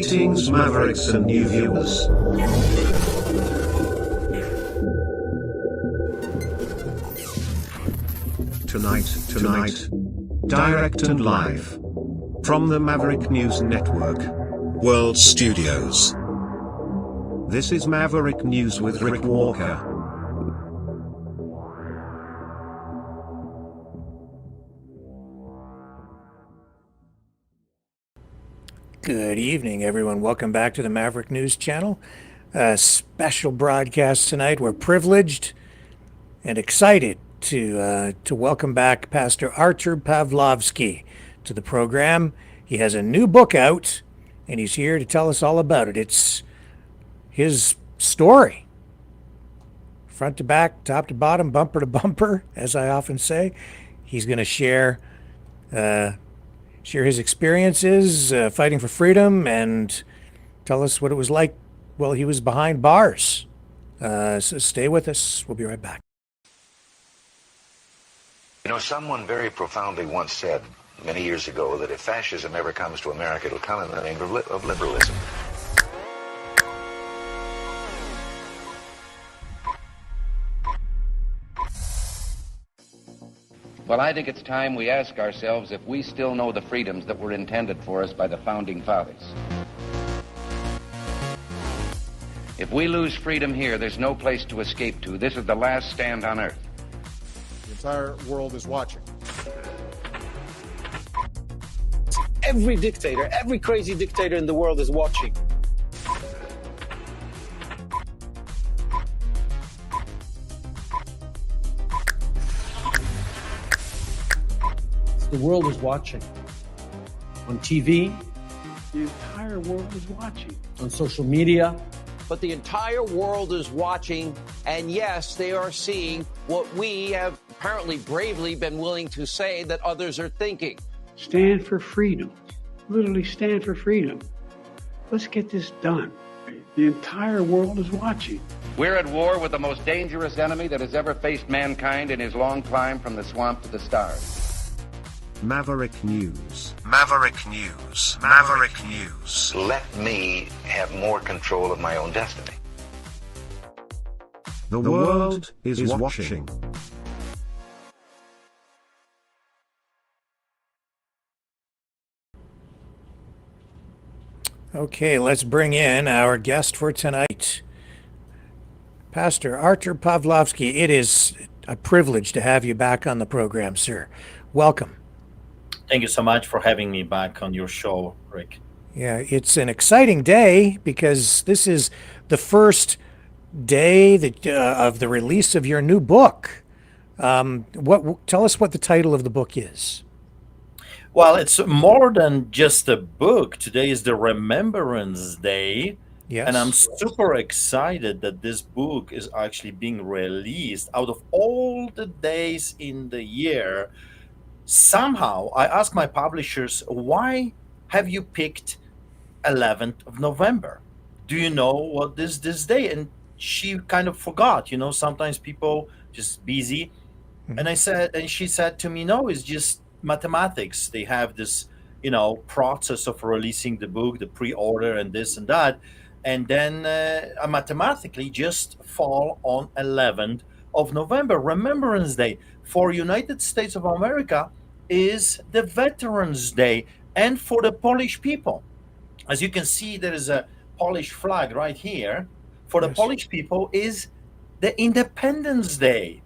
Greetings, Mavericks and new viewers. Tonight, direct and live from the Maverick News Network World Studios. This is Maverick News with Rick Walker. Good evening, everyone. Welcome back to the Maverick News Channel. A special broadcast tonight. We're privileged and excited to welcome back Pastor Artur Pawlowski to the program. He has a new book out, and he's here to tell us all about it. It's his story, front to back, top to bottom, bumper to bumper, as I often say. He's going to share his experiences fighting for freedom and tell us what it was like while he was behind bars. So stay with us. We'll be right back. You know, someone very profoundly once said many years ago that if fascism ever comes to America, it'll come in the name of liberalism. Well, I think it's time we ask ourselves if we still know the freedoms that were intended for us by the Founding Fathers. If we lose freedom here, there's no place to escape to. This is the last stand on earth. The entire world is watching. Every dictator, every crazy dictator in the world is watching. The world is watching. On TV, the entire world is watching. On social media. But the entire world is watching, and yes, they are seeing what we have apparently bravely been willing to say that others are thinking. Stand for freedom. Literally stand for freedom. Let's get this done. The entire world is watching. We're at war with the most dangerous enemy that has ever faced mankind in his long climb from the swamp to the stars. Maverick News. Maverick News. Maverick News. Let me have more control of my own destiny. The world is watching. Okay, let's bring in our guest for tonight, Pastor Artur Pawlowski. It is a privilege to have you back on the program, sir. Welcome. Thank you so much for having me back on your show, Rick. Yeah, it's an exciting day because this is the first day that, of the release of your new book. Tell us what the title of the book is. Well, it's more than just a book. Today is the Remembrance Day. Yes. And I'm super excited that this book is actually being released out of all the days in the year. Somehow, I asked my publishers, why have you picked 11th of November? Do you know what is this day? And she kind of forgot, sometimes people just busy. Mm-hmm. And she said to me, no, it's just mathematics. They have this, process of releasing the book, the pre-order and this and that. And then mathematically just fall on 11th of November, Remembrance Day. For United States of America is the Veterans Day, and for the Polish people. As you can see, there is a Polish flag right here. For the Polish people is the Independence Day.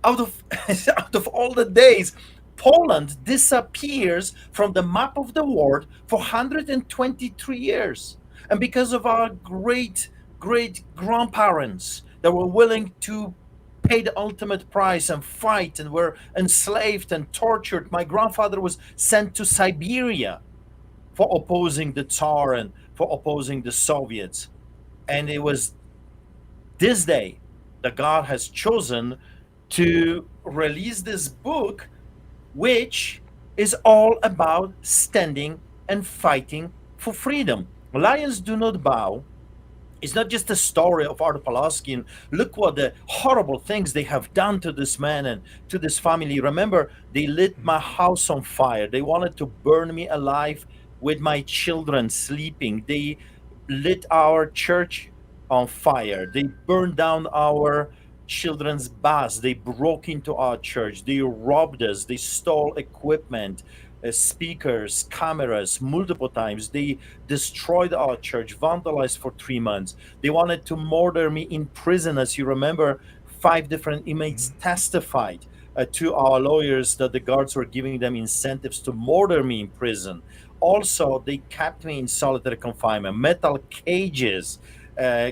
Out of all the days, Poland disappears from the map of the world for 123 years. And because of our great grandparents that were willing to pay the ultimate price and fight and were enslaved and tortured. My grandfather was sent to Siberia for opposing the Tsar and for opposing the Soviets. And it was this day that God has chosen to release this book, which is all about standing and fighting for freedom. Lions do not bow. It's not just a story of Artur Pawlowski and look what the horrible things they have done to this man and to this family. Remember, they lit my house on fire. They wanted to burn me alive with my children sleeping. They lit our church on fire. They burned down our children's bus. They broke into our church. They robbed us. They stole equipment, speakers, cameras multiple times. They destroyed our church, vandalized for 3 months. They wanted to murder me in prison. As you remember, 5 different inmates testified to our lawyers that the guards were giving them incentives to murder me in prison. Also, they kept me in solitary confinement, metal cages,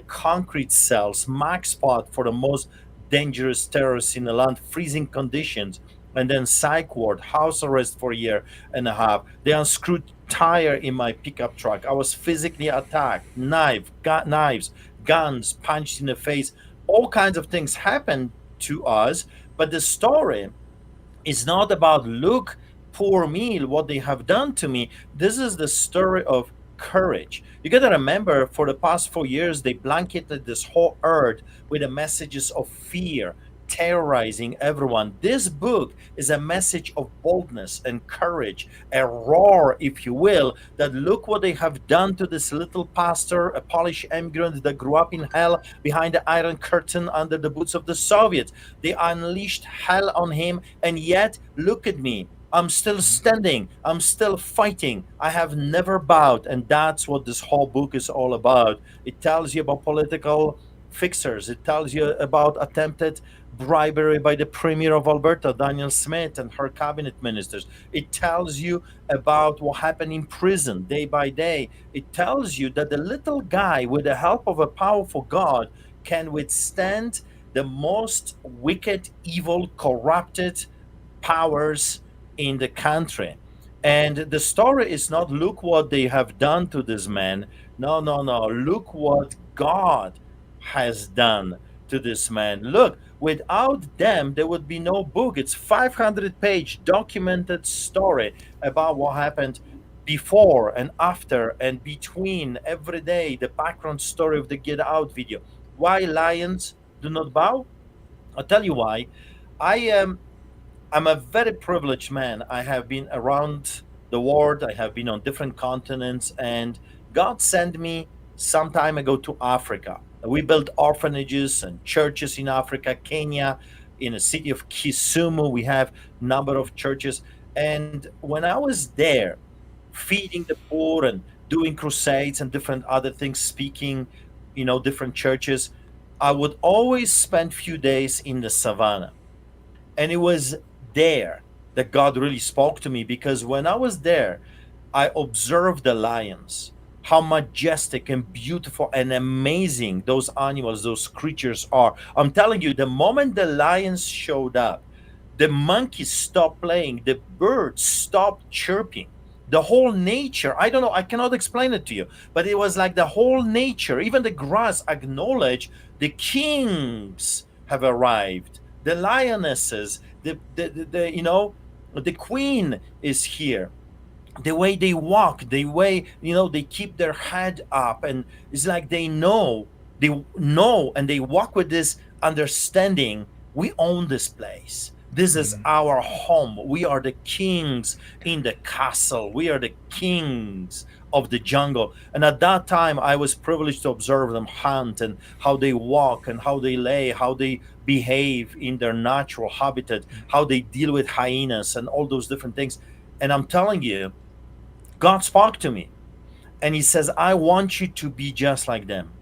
concrete cells, max spot for the most dangerous terrorists in the land, freezing conditions, and then psych ward, house arrest for a year and a half. They unscrewed tire in my pickup truck. I was physically attacked, knives, guns, punched in the face. All kinds of things happened to us, but the story is not about look, poor me, what they have done to me. This is the story of courage. You got to remember, for the past 4 years, they blanketed this whole earth with the messages of fear, terrorizing everyone. This book is a message of boldness and courage, a roar, if you will, that look what they have done to this little pastor, a Polish immigrant that grew up in hell behind the Iron Curtain under the boots of the Soviets. They unleashed hell on him, and yet look at me. I'm still standing. I'm still fighting. I have never bowed. And that's what this whole book is all about. It tells you about political fixers. It tells you about attempted bribery by the Premier of Alberta, Danielle Smith, and her cabinet ministers. It tells you about what happened in prison day by day. It tells you that the little guy, with the help of a powerful God, can withstand the most wicked, evil, corrupted powers in the country. And the story is not look what they have done to this man. No, no, no. Look what God has done to this man. Look, without them, there would be no book. It's 500-page documented story about what happened before and after and between every day, the background story of the Get Out video. Why lions do not bow? I'll tell you why. I'm a very privileged man. I have been around the world. I have been on different continents, and God sent me some time ago to Africa. We built orphanages and churches in Africa, Kenya, in the city of Kisumu. We have a number of churches. And when I was there, feeding the poor and doing crusades and different other things, speaking, different churches, I would always spend few days in the savannah. And it was there that God really spoke to me, because when I was there, I observed the lions, how majestic and beautiful and amazing those animals, those creatures are. I'm telling you, the moment the lions showed up, the monkeys stopped playing, the birds stopped chirping. The whole nature, I don't know, I cannot explain it to you, but it was like the whole nature, even the grass acknowledged the kings have arrived, the lionesses, the queen is here. The way they walk, the way they keep their head up, and it's like they know, and they walk with this understanding. We own this place. This is our home. We are the kings in the castle. We are the kings of the jungle. And at that time, I was privileged to observe them hunt, and how they walk, and how they lay, how they behave in their natural habitat, how they deal with hyenas and all those different things. And I'm telling you, God spoke to me, and he says, I want you to be just like them.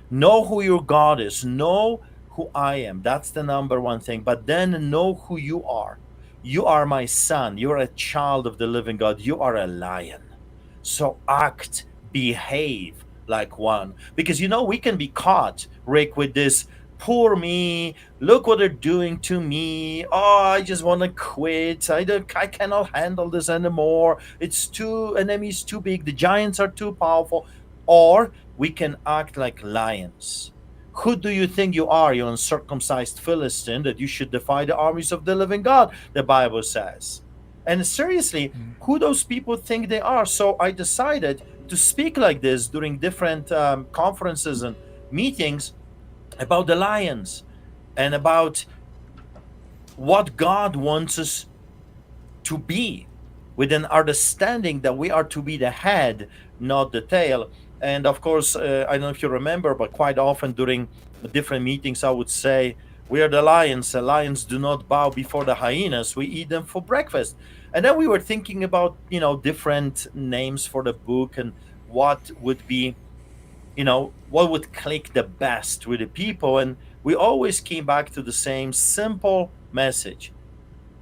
Know who your God is. Know who I am. That's the number one thing. But then know who you are. You are my son. You're a child of the living God. You are a lion. So act, behave like one. Because we can be caught, Rick, with this poor me, look what they're doing to me. Oh, I just want to quit. I cannot handle this anymore. Enemy's too big. The giants are too powerful. Or we can act like lions. Who do you think you are, you uncircumcised Philistine, that you should defy the armies of the living God, the Bible says. And seriously, who those people think they are? So I decided to speak like this during different conferences and meetings about the lions and about what God wants us to be with an understanding that we are to be the head, not the tail. And of course, I don't know if you remember, but quite often during different meetings, I would say, we are the lions. The lions do not bow before the hyenas. We eat them for breakfast. And then we were thinking about, different names for the book and what would be, what would click the best with the people. And we always came back to the same simple message.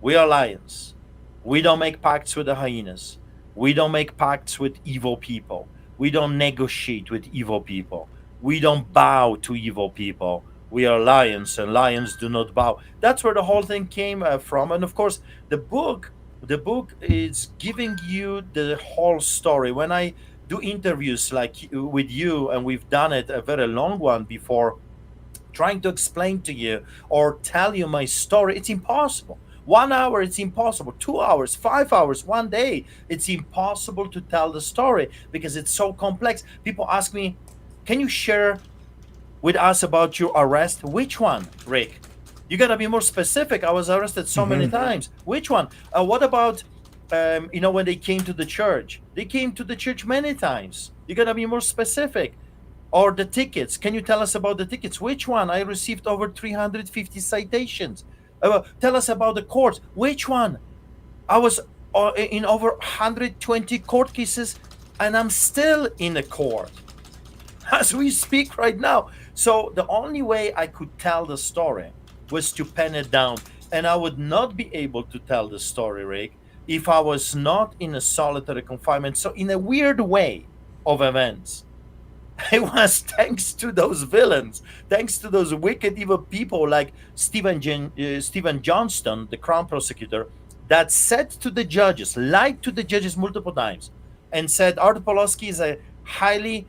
We are lions. We don't make pacts with the hyenas. We don't make pacts with evil people. We don't negotiate with evil people. We don't bow to evil people. We are lions, and lions do not bow. That's where the whole thing came from. And of course, the book is giving you the whole story. When I do interviews like with you, and we've done it a very long one before, trying to explain to you or tell you my story, it's impossible. 1 hour, it's impossible. 2 hours, 5 hours, 1 day, it's impossible to tell the story because it's so complex. People ask me, can you share with us about your arrest? Which one, Rick? You gotta be more specific. I was arrested so many times. Which one? What about when they came to the church? They came to the church many times. You gotta be more specific. Or the tickets. Can you tell us about the tickets? Which one? I received over 350 citations. Tell us about the courts. Which one? I was in over 120 court cases, and I'm still in a court as we speak right now. So the only way I could tell the story was to pen it down. And I would not be able to tell the story, Rick, if I was not in a solitary confinement. So in a weird way of events, it was thanks to those villains, thanks to those wicked, evil people like Stephen Johnston, the Crown prosecutor, that said to the judges, lied to the judges multiple times, and said Artur Pawlowski is a highly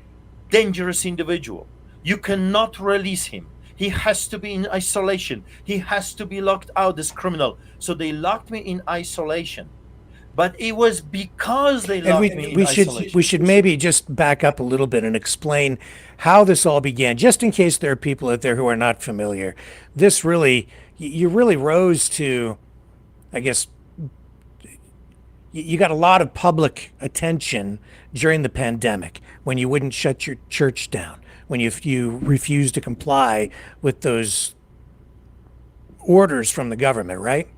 dangerous individual. You cannot release him. He has to be in isolation. He has to be locked out, this criminal. So they locked me in isolation. But it was because they locked me in isolation. We should maybe just back up a little bit and explain how this all began, just in case there are people out there who are not familiar. You really rose to, I guess, you got a lot of public attention during the pandemic when you wouldn't shut your church down, when you refused to comply with those orders from the government, right?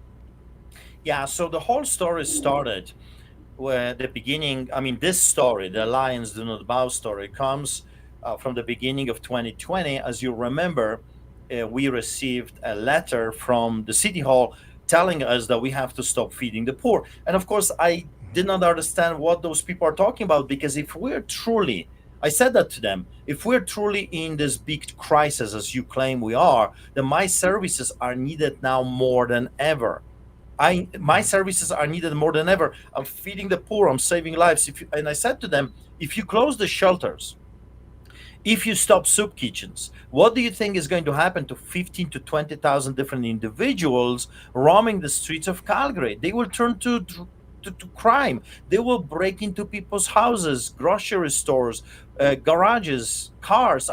Yeah, so the whole story started where the beginning, this story, the Lions Do Not Bow story, comes from the beginning of 2020. As you remember, we received a letter from the City Hall telling us that we have to stop feeding the poor. And of course, I did not understand what those people are talking about, because if we're truly, I said that to them, if we're truly in this big crisis, as you claim we are, then my services are needed now more than ever. My services are needed more than ever. I'm feeding the poor. I'm saving lives. And I said to them, if you close the shelters, if you stop soup kitchens, what do you think is going to happen to 15 to 20,000 different individuals roaming the streets of Calgary? They will turn to crime. They will break into people's houses, grocery stores, garages, cars.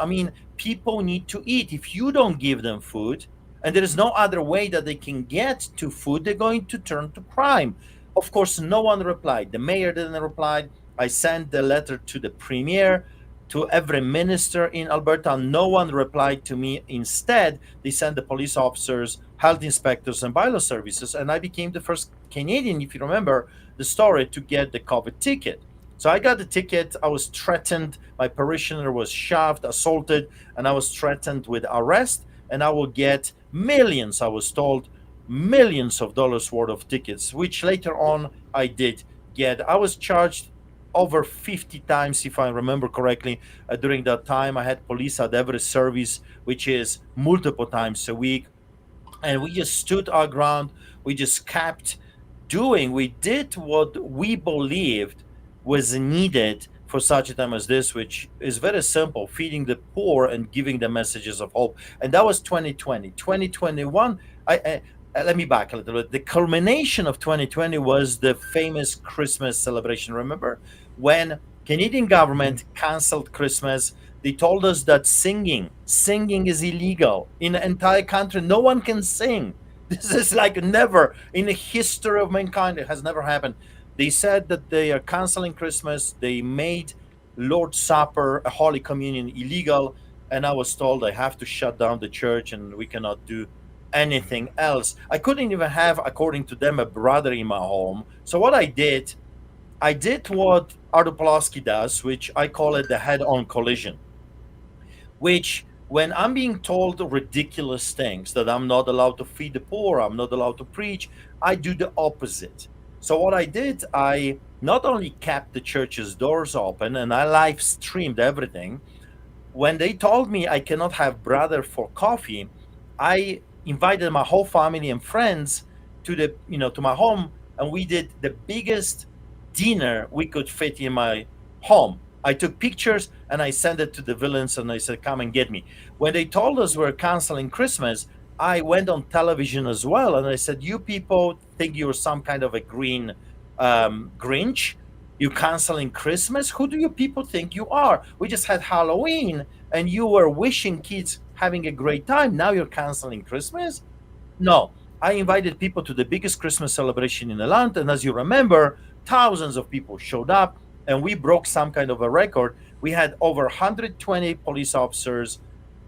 People need to eat. If you don't give them food, and there is no other way that they can get to food, they're going to turn to crime. Of course, no one replied. The mayor didn't reply. I sent the letter to the premier, to every minister in Alberta. No one replied to me. Instead, they sent the police officers, health inspectors, and bylaw services. And I became the first Canadian, if you remember the story, to get the COVID ticket. So I got the ticket. I was threatened. My parishioner was shoved, assaulted, and I was threatened with arrest. And I will get millions, I was told, millions of dollars worth of tickets, which later on I did get. I was charged over 50 times, if I remember correctly. During that time, I had police at every service, which is multiple times a week. And we just stood our ground. We just kept doing. We did what we believed was needed for such a time as this, which is very simple: feeding the poor and giving them messages of hope. And that was 2020. 2021, let me back a little bit. The culmination of 2020 was the famous Christmas celebration. Remember when Canadian government canceled Christmas? They told us that singing is illegal in the entire country. No one can sing. This is like never in the history of mankind. It has never happened. They said that they are canceling Christmas. They made Lord's Supper, a Holy Communion, illegal. And I was told I have to shut down the church and we cannot do anything else. I couldn't even have, according to them, a brother in my home. So what I did what Artur Pawlowski does, which I call it the head-on collision, which when I'm being told ridiculous things, that I'm not allowed to feed the poor, I'm not allowed to preach, I do the opposite. So what I did, I not only kept the church's doors open and I live streamed everything. When they told me I cannot have brother for coffee, I invited my whole family and friends to to my home, and we did the biggest dinner we could fit in my home. I took pictures and I sent it to the villains and I said, come and get me. When they told us we're canceling Christmas, I went on television as well and I said, you people think you're some kind of a green Grinch? You canceling Christmas? Who do you people think you are? We just had Halloween and you were wishing kids having a great time. Now you're canceling Christmas? No. I invited people to the biggest Christmas celebration in the land, and as you remember, thousands of people showed up and we broke some kind of a record. We had over 120 police officers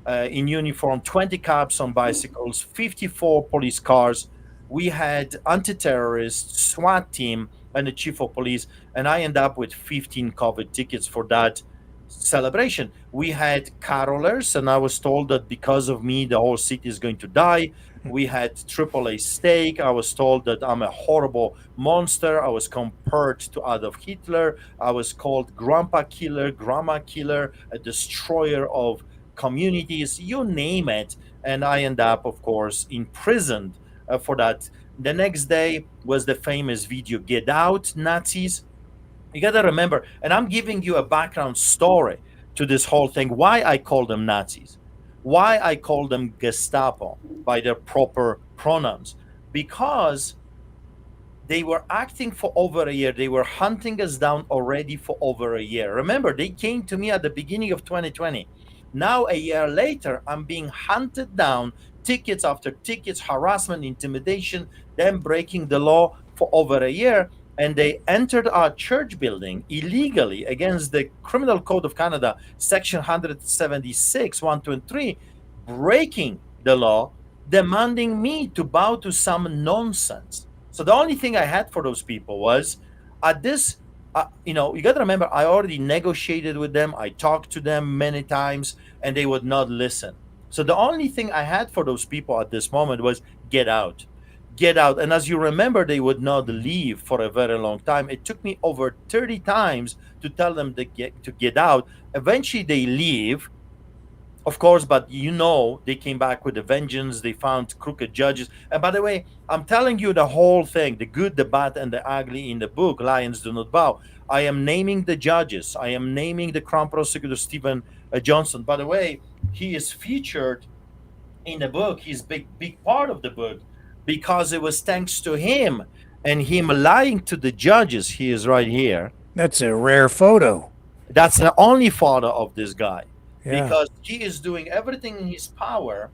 in uniform, 20 cops on bicycles, 54 police cars. We had anti-terrorists, SWAT team, and the chief of police, and I end up with 15 COVID tickets for that celebration. We had carolers, and I was told that because of me, the whole city is going to die. We had AAA steak. I was told that I'm a horrible monster. I was compared to Adolf Hitler. I was called grandpa killer, grandma killer, a destroyer of communities, you name it. And I end up, of course, imprisoned for that. The next day was the famous video, Get Out, Nazis. You got to remember, and I'm giving you a background story to this whole thing, why I call them Nazis, why I call them Gestapo by their proper pronouns, because they were acting for over a year. They were hunting us down already for over a year. Remember, they came to me at the beginning of 2020. Now, a year later, I'm being hunted down, tickets after tickets, harassment, intimidation, them breaking the law for over a year. And they entered our church building illegally against the Criminal Code of Canada, Section 176, 1, 2, and 3, breaking the law, demanding me to bow to some nonsense. So the only thing I had for those people was, at this, you got to remember, I already negotiated with them. I talked to them many times, and they would not listen. So the only thing I had for those people at this moment was get out. Get out. And as you remember, they would not leave for a very long time. It took me over 30 times to tell them to get out. Eventually they leave, of course, but they came back with a vengeance. They found crooked judges. And by the way, I'm telling you the whole thing, the good, the bad, and the ugly in the book, Lions Do Not Bow. I am naming the judges. I am naming the Crown Prosecutor, Stephen Johnson. By the way, he is featured in the book. He's big part of the book, because it was thanks to him and him lying to the judges. He is right here. That's a rare photo. That's the only photo of this guy. Yeah. Because he is doing everything in his power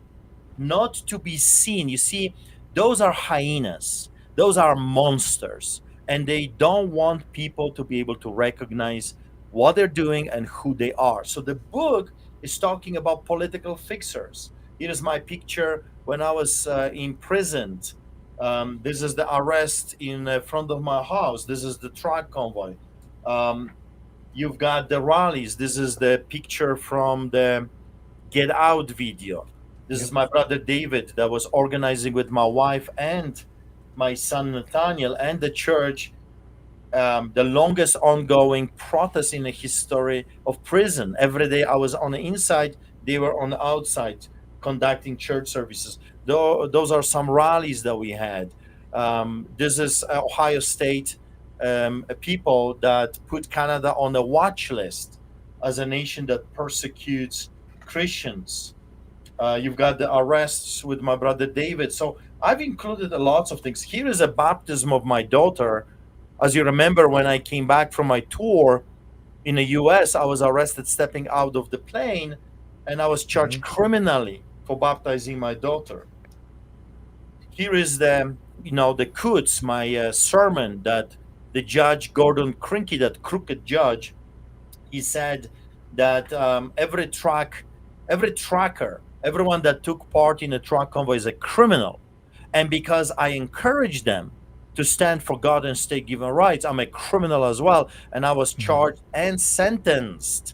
not to be seen. You see, those are hyenas. Those are monsters. And they don't want people to be able to recognize what they're doing and who they are. So the book is talking about political fixers. Here is my picture when I was imprisoned. This is the arrest in front of my house. This is the truck convoy. You've got the rallies. This is the picture from the Get Out video. This is my brother David that was organizing with my wife and my son Nathaniel and the church the longest ongoing protest in the history of prison. Every day I was on the inside, they were on the outside conducting church services. Those are some rallies that we had. This is Ohio State people that put Canada on a watch list as a nation that persecutes Christians. You've got the arrests with my brother David. So I've included lots of things. Here is a baptism of my daughter. As you remember, when I came back from my tour in the US, I was arrested stepping out of the plane, and I was charged criminally for baptizing my daughter. Here is the Quds, my sermon that the judge Gordon Crinky, that crooked judge, he said that every tracker, everyone that took part in a truck convoy is a criminal, and because I encouraged them to stand for God and state given rights, I'm a criminal as well, and I was charged and sentenced,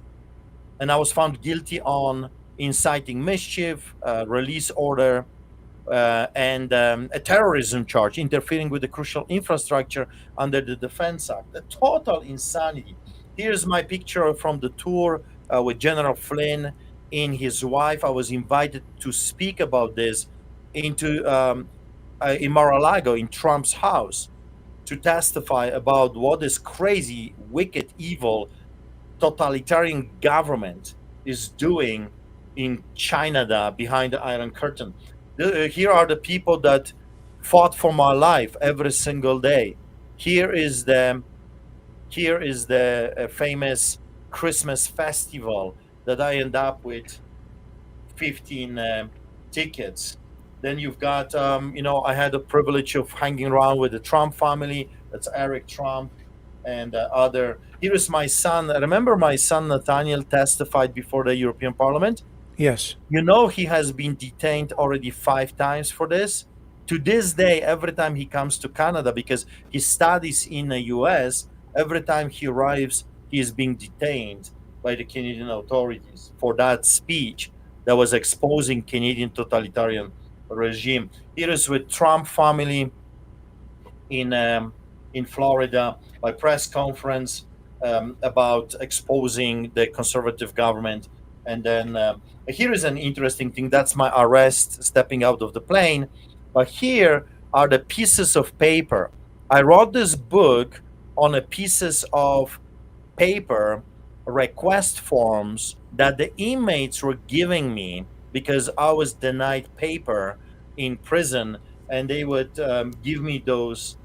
and I was found guilty on inciting mischief, release order, and a terrorism charge, interfering with the crucial infrastructure under the Defense Act. A total insanity. Here's my picture from the tour with General Flynn and his wife. I was invited to speak about this in Mar-a-Lago, in Trump's house, to testify about what this crazy, wicked, evil, totalitarian government is doing in China, behind the Iron Curtain. Here are the people that fought for my life every single day. Here is the famous Christmas festival that I end up with 15 tickets. Then you've got, I had the privilege of hanging around with the Trump family. That's Eric Trump and other. Here is my son. Remember my son Nathaniel testified before the European Parliament? Yes. He has been detained already 5 times for this. To this day, every time he comes to Canada, because he studies in the US, every time he arrives, he is being detained by the Canadian authorities for that speech that was exposing Canadian totalitarian regime. Here is with Trump family in Florida by press conference about exposing the conservative government. And then here is an interesting thing. That's my arrest, stepping out of the plane. But here are the pieces of paper. I wrote this book on a pieces of paper, request forms that the inmates were giving me because I was denied paper in prison, and they would give me those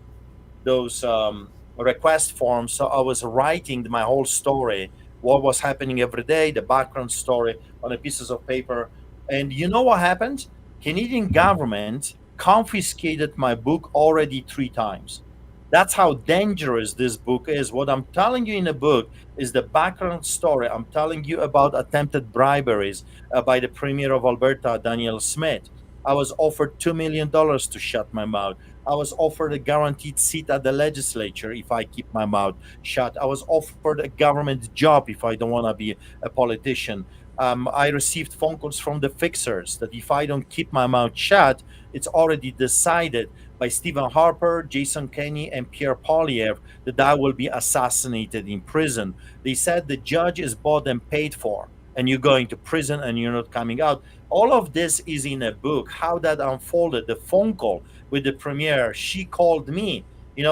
request forms. So I was writing my whole story, what was happening every day, the background story on the pieces of paper. And you know what happened? Canadian government confiscated my book already 3 times. That's how dangerous this book is. What I'm telling you in the book is the background story. I'm telling you about attempted briberies by the Premier of Alberta, Daniel Smith. I was offered $2 million to shut my mouth. I was offered a guaranteed seat at the legislature if I keep my mouth shut. I was offered a government job if I don't want to be a politician. I received phone calls from the fixers that if I don't keep my mouth shut, it's already decided by Stephen Harper, Jason Kenney, and Pierre Poilievre that I will be assassinated in prison. They said the judge is bought and paid for, and you're going to prison and you're not coming out. All of this is in a book, how that unfolded, the phone call with the premier. She called me.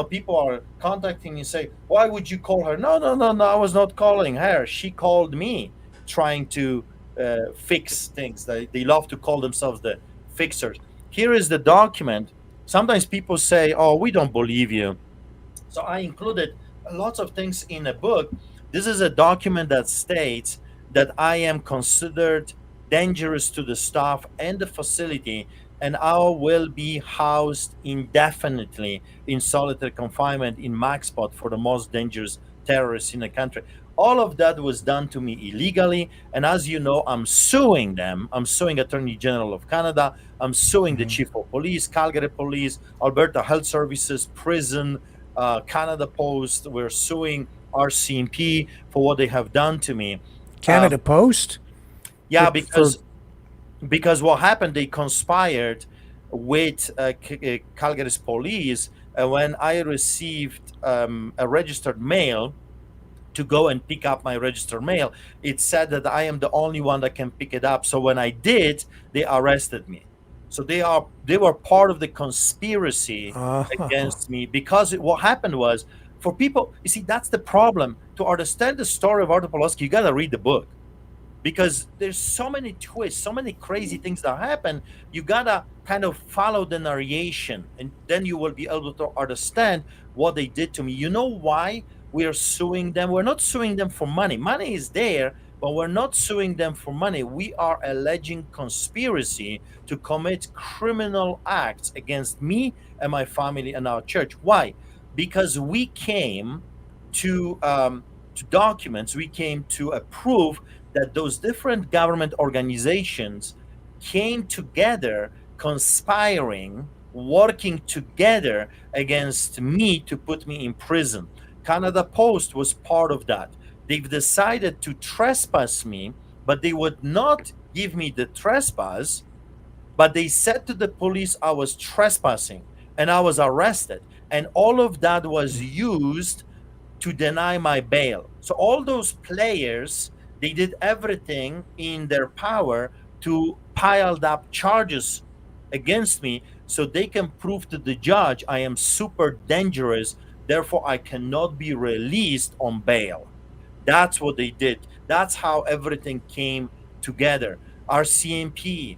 People are contacting me and say, why would you call her? No, I was not calling her. She called me, trying to fix things. They love to call themselves the fixers. Here is the document. Sometimes people say, oh, we don't believe you. So I included lots of things in a book. This is a document that states that I am considered dangerous to the staff and the facility, and I will be housed indefinitely in solitary confinement in MaxPot for the most dangerous terrorists in the country. All of that was done to me illegally, and as you know, I'm suing them. I'm suing Attorney General of Canada. I'm suing the Chief of Police, Calgary Police, Alberta Health Services, Prison, Canada Post. We're suing RCMP for what they have done to me. Canada Post? Yeah, because what happened, they conspired with Calgary's police. When I received a registered mail to go and pick up my registered mail, it said that I am the only one that can pick it up. So when I did, they arrested me. So they were part of the conspiracy against me, because what happened was, for people, you see, that's the problem. To understand the story of Artur Pawlowski, you got to read the book, because there's so many twists, so many crazy things that happen. You got to kind of follow the narration, and then you will be able to understand what they did to me. You know why we are suing them? We're not suing them for money. Money is there, but we're not suing them for money. We are alleging conspiracy to commit criminal acts against me and my family and our church. Why? because we came to documents, we came to a proof that those different government organizations came together, conspiring, working together against me to put me in prison. Canada Post was part of that. They've decided to trespass me, but they would not give me the trespass, but they said to the police I was trespassing and I was arrested. And all of that was used to deny my bail. So all those players, they did everything in their power to pile up charges against me so they can prove to the judge I am super dangerous, therefore I cannot be released on bail. That's what they did. That's how everything came together. RCMP,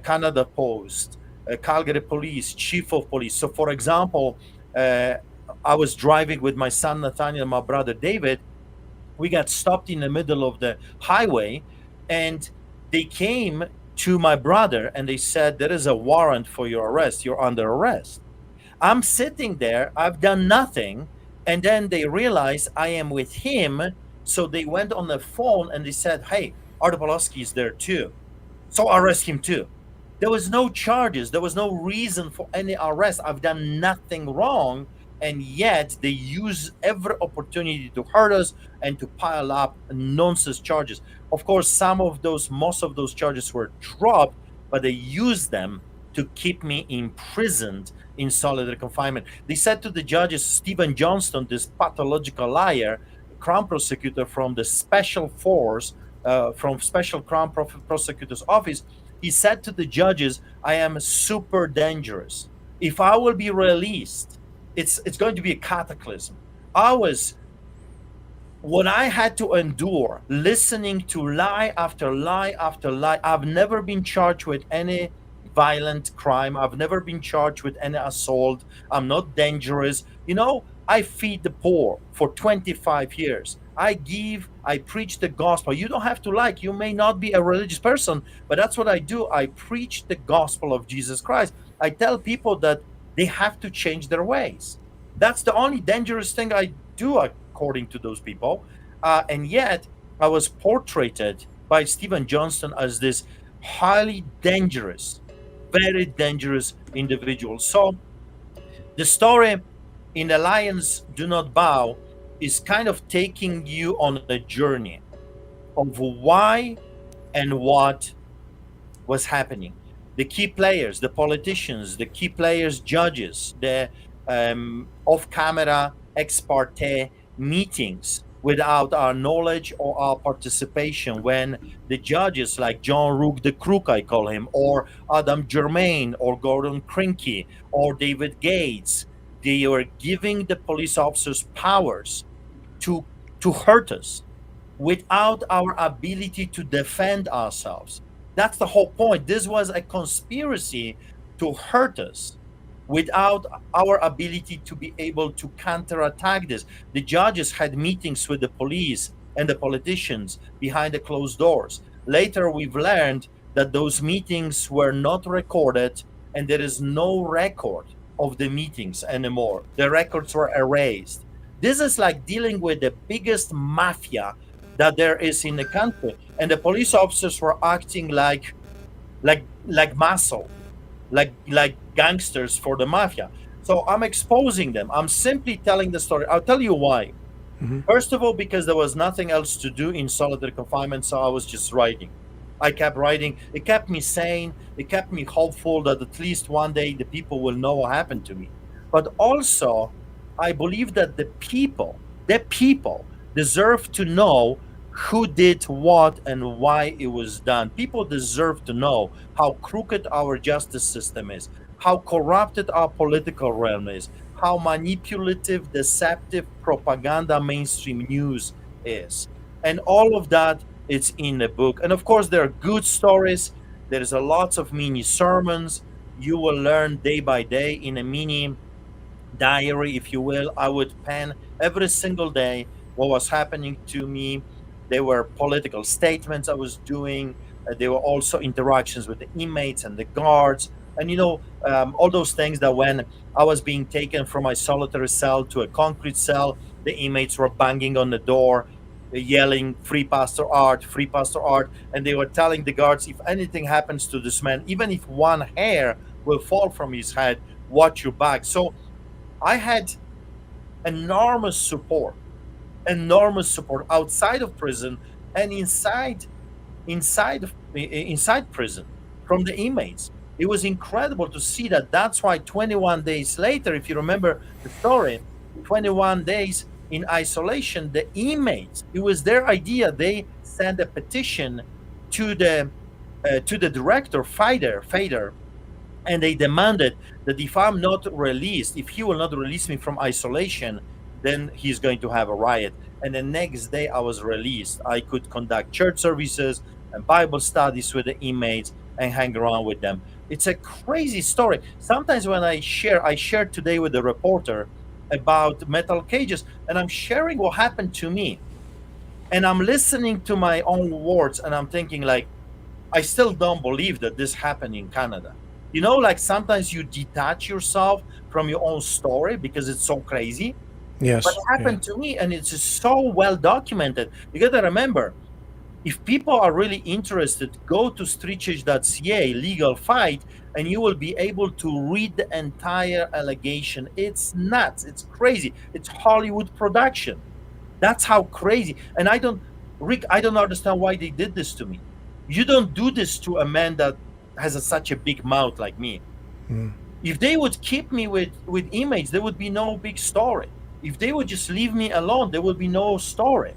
Canada Post, Calgary Police, Chief of Police. So, for example, I was driving with my son Nathaniel and my brother David. We got stopped in the middle of the highway, and they came to my brother and they said, "There is a warrant for your arrest. You're under arrest." I'm sitting there, I've done nothing, and then they realize I am with him. So they went on the phone and they said, "Hey, Artur Pawlowski is there too, so arrest him too." There was no charges. There was no reason for any arrest. I've done nothing wrong. And yet they use every opportunity to hurt us and to pile up nonsense charges. Of course, most of those charges were dropped, but they used them to keep me imprisoned in solitary confinement. They said to the judges, Stephen Johnston, this pathological liar, crown prosecutor from the special force, from special crown prosecutor's office, he said to the judges, "I am super dangerous. If I will be released, it's going to be a cataclysm." What I had to endure, listening to lie after lie after lie. I've never been charged with any violent crime. I've never been charged with any assault. I'm not dangerous. I feed the poor for 25 years. I preach the gospel. You don't have to you may not be a religious person, but that's what I do. I preach the gospel of Jesus Christ. I tell people that they have to change their ways. That's the only dangerous thing I do, according to those people. And yet, I was portrayed by Stephen Johnston as this highly dangerous, very dangerous individual. So, the story in The Lions Do Not Bow is kind of taking you on a journey of why and what was happening. The key players, the politicians, the key players, judges, the off-camera ex parte meetings without our knowledge or our participation, when the judges like John Rook the Crook, I call him, or Adam Germain, or Gordon Krinky, or David Gates, they were giving the police officers powers to hurt us without our ability to defend ourselves. That's the whole point. This was a conspiracy to hurt us without our ability to be able to counterattack this. The judges had meetings with the police and the politicians behind the closed doors. Later, we've learned that those meetings were not recorded, and there is no record of the meetings anymore. The records were erased. This is like dealing with the biggest mafia that there is in the country, and the police officers were acting like muscle, like gangsters for the mafia. So I'm exposing them. I'm simply telling the story. I'll tell you why. First of all, because there was nothing else to do in solitary confinement, so I was just writing. I kept writing. It kept me sane. It kept me hopeful that at least one day the people will know what happened to me. But also, I believe that the people deserve to know who did what and why it was done. People deserve to know how crooked our justice system is, how corrupted our political realm is, how manipulative, deceptive propaganda mainstream news is. And all of that is in the book. And of course, there are good stories. There's a lots of mini sermons. You will learn day by day in a mini diary, if you will. I would pen every single day what was happening to me. There were political statements I was doing. There were also interactions with the inmates and the guards. And all those things that when I was being taken from my solitary cell to a concrete cell, the inmates were banging on the door, yelling, "Free Pastor Art, free Pastor Art." And they were telling the guards, if anything happens to this man, even if one hair will fall from his head, watch your back. So I had enormous support, enormous support outside of prison and inside prison from the inmates. It was incredible to see that. That's why 21 days later, if you remember the story, 21 days in isolation, the inmates, it was their idea. They sent a petition to the director, Fader, and they demanded that if I'm not released, if he will not release me from isolation, then he's going to have a riot. And the next day I was released. I could conduct church services and Bible studies with the inmates and hang around with them. It's a crazy story. Sometimes when I shared today with the reporter about metal cages, and I'm sharing what happened to me. And I'm listening to my own words and I'm thinking like, I still don't believe that this happened in Canada. Like sometimes you detach yourself from your own story because it's so crazy. Yes. But it happened to me, and it's just so well documented. You got to remember, if people are really interested, go to streetchurch.ca, legal fight, and you will be able to read the entire allegation. It's nuts. It's crazy. It's Hollywood production. That's how crazy. And Rick, I don't understand why they did this to me. You don't do this to a man that has such a big mouth like me. If they would keep me with inmates, there would be no big story. If they would just leave me alone, there would be no story.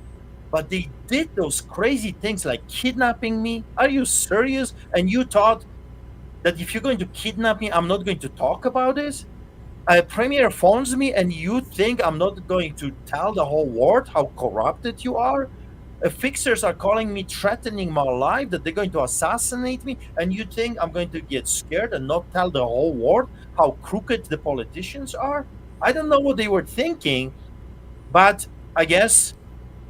But they did those crazy things like kidnapping me. Are you serious? And you thought that if you're going to kidnap me, I'm not going to talk about this? A premier phones me and you think I'm not going to tell the whole world how corrupted you are? Fixers are calling me, threatening my life, that they're going to assassinate me, and you think I'm going to get scared and not tell the whole world how crooked the politicians are? I don't know what they were thinking, but I guess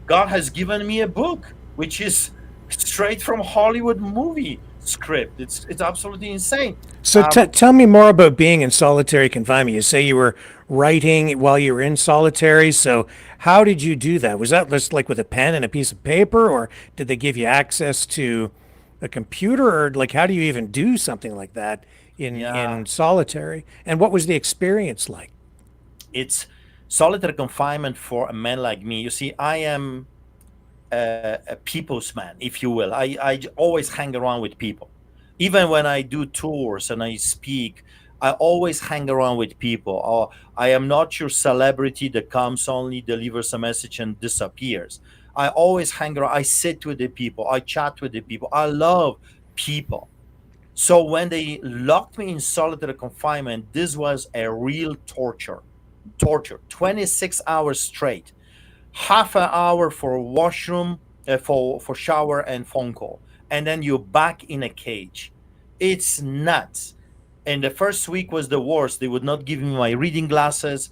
God has given me a book, which is straight from Hollywood movie script. It's absolutely insane. So tell me more about being in solitary confinement. You say you were writing while you were in solitary. So how did you do that? Was that just like with a pen and a piece of paper, or did they give you access to a computer, or like how do you even do something like that in solitary? And what was the experience like? It's solitary confinement for a man like me. You see, I am a people's man, if you will. I always hang around with people. Even when I do tours and I speak, I always hang around with people. Or I am not your celebrity that comes only, delivers a message and disappears. I always hang around. I sit with the people. I chat with the people. I love people. So when they locked me in solitary confinement, this was a real torture. 26 hours straight, half an hour for washroom, for shower and phone call, and then you're back in a cage. It's nuts. And the first week was the worst. They would not give me my reading glasses.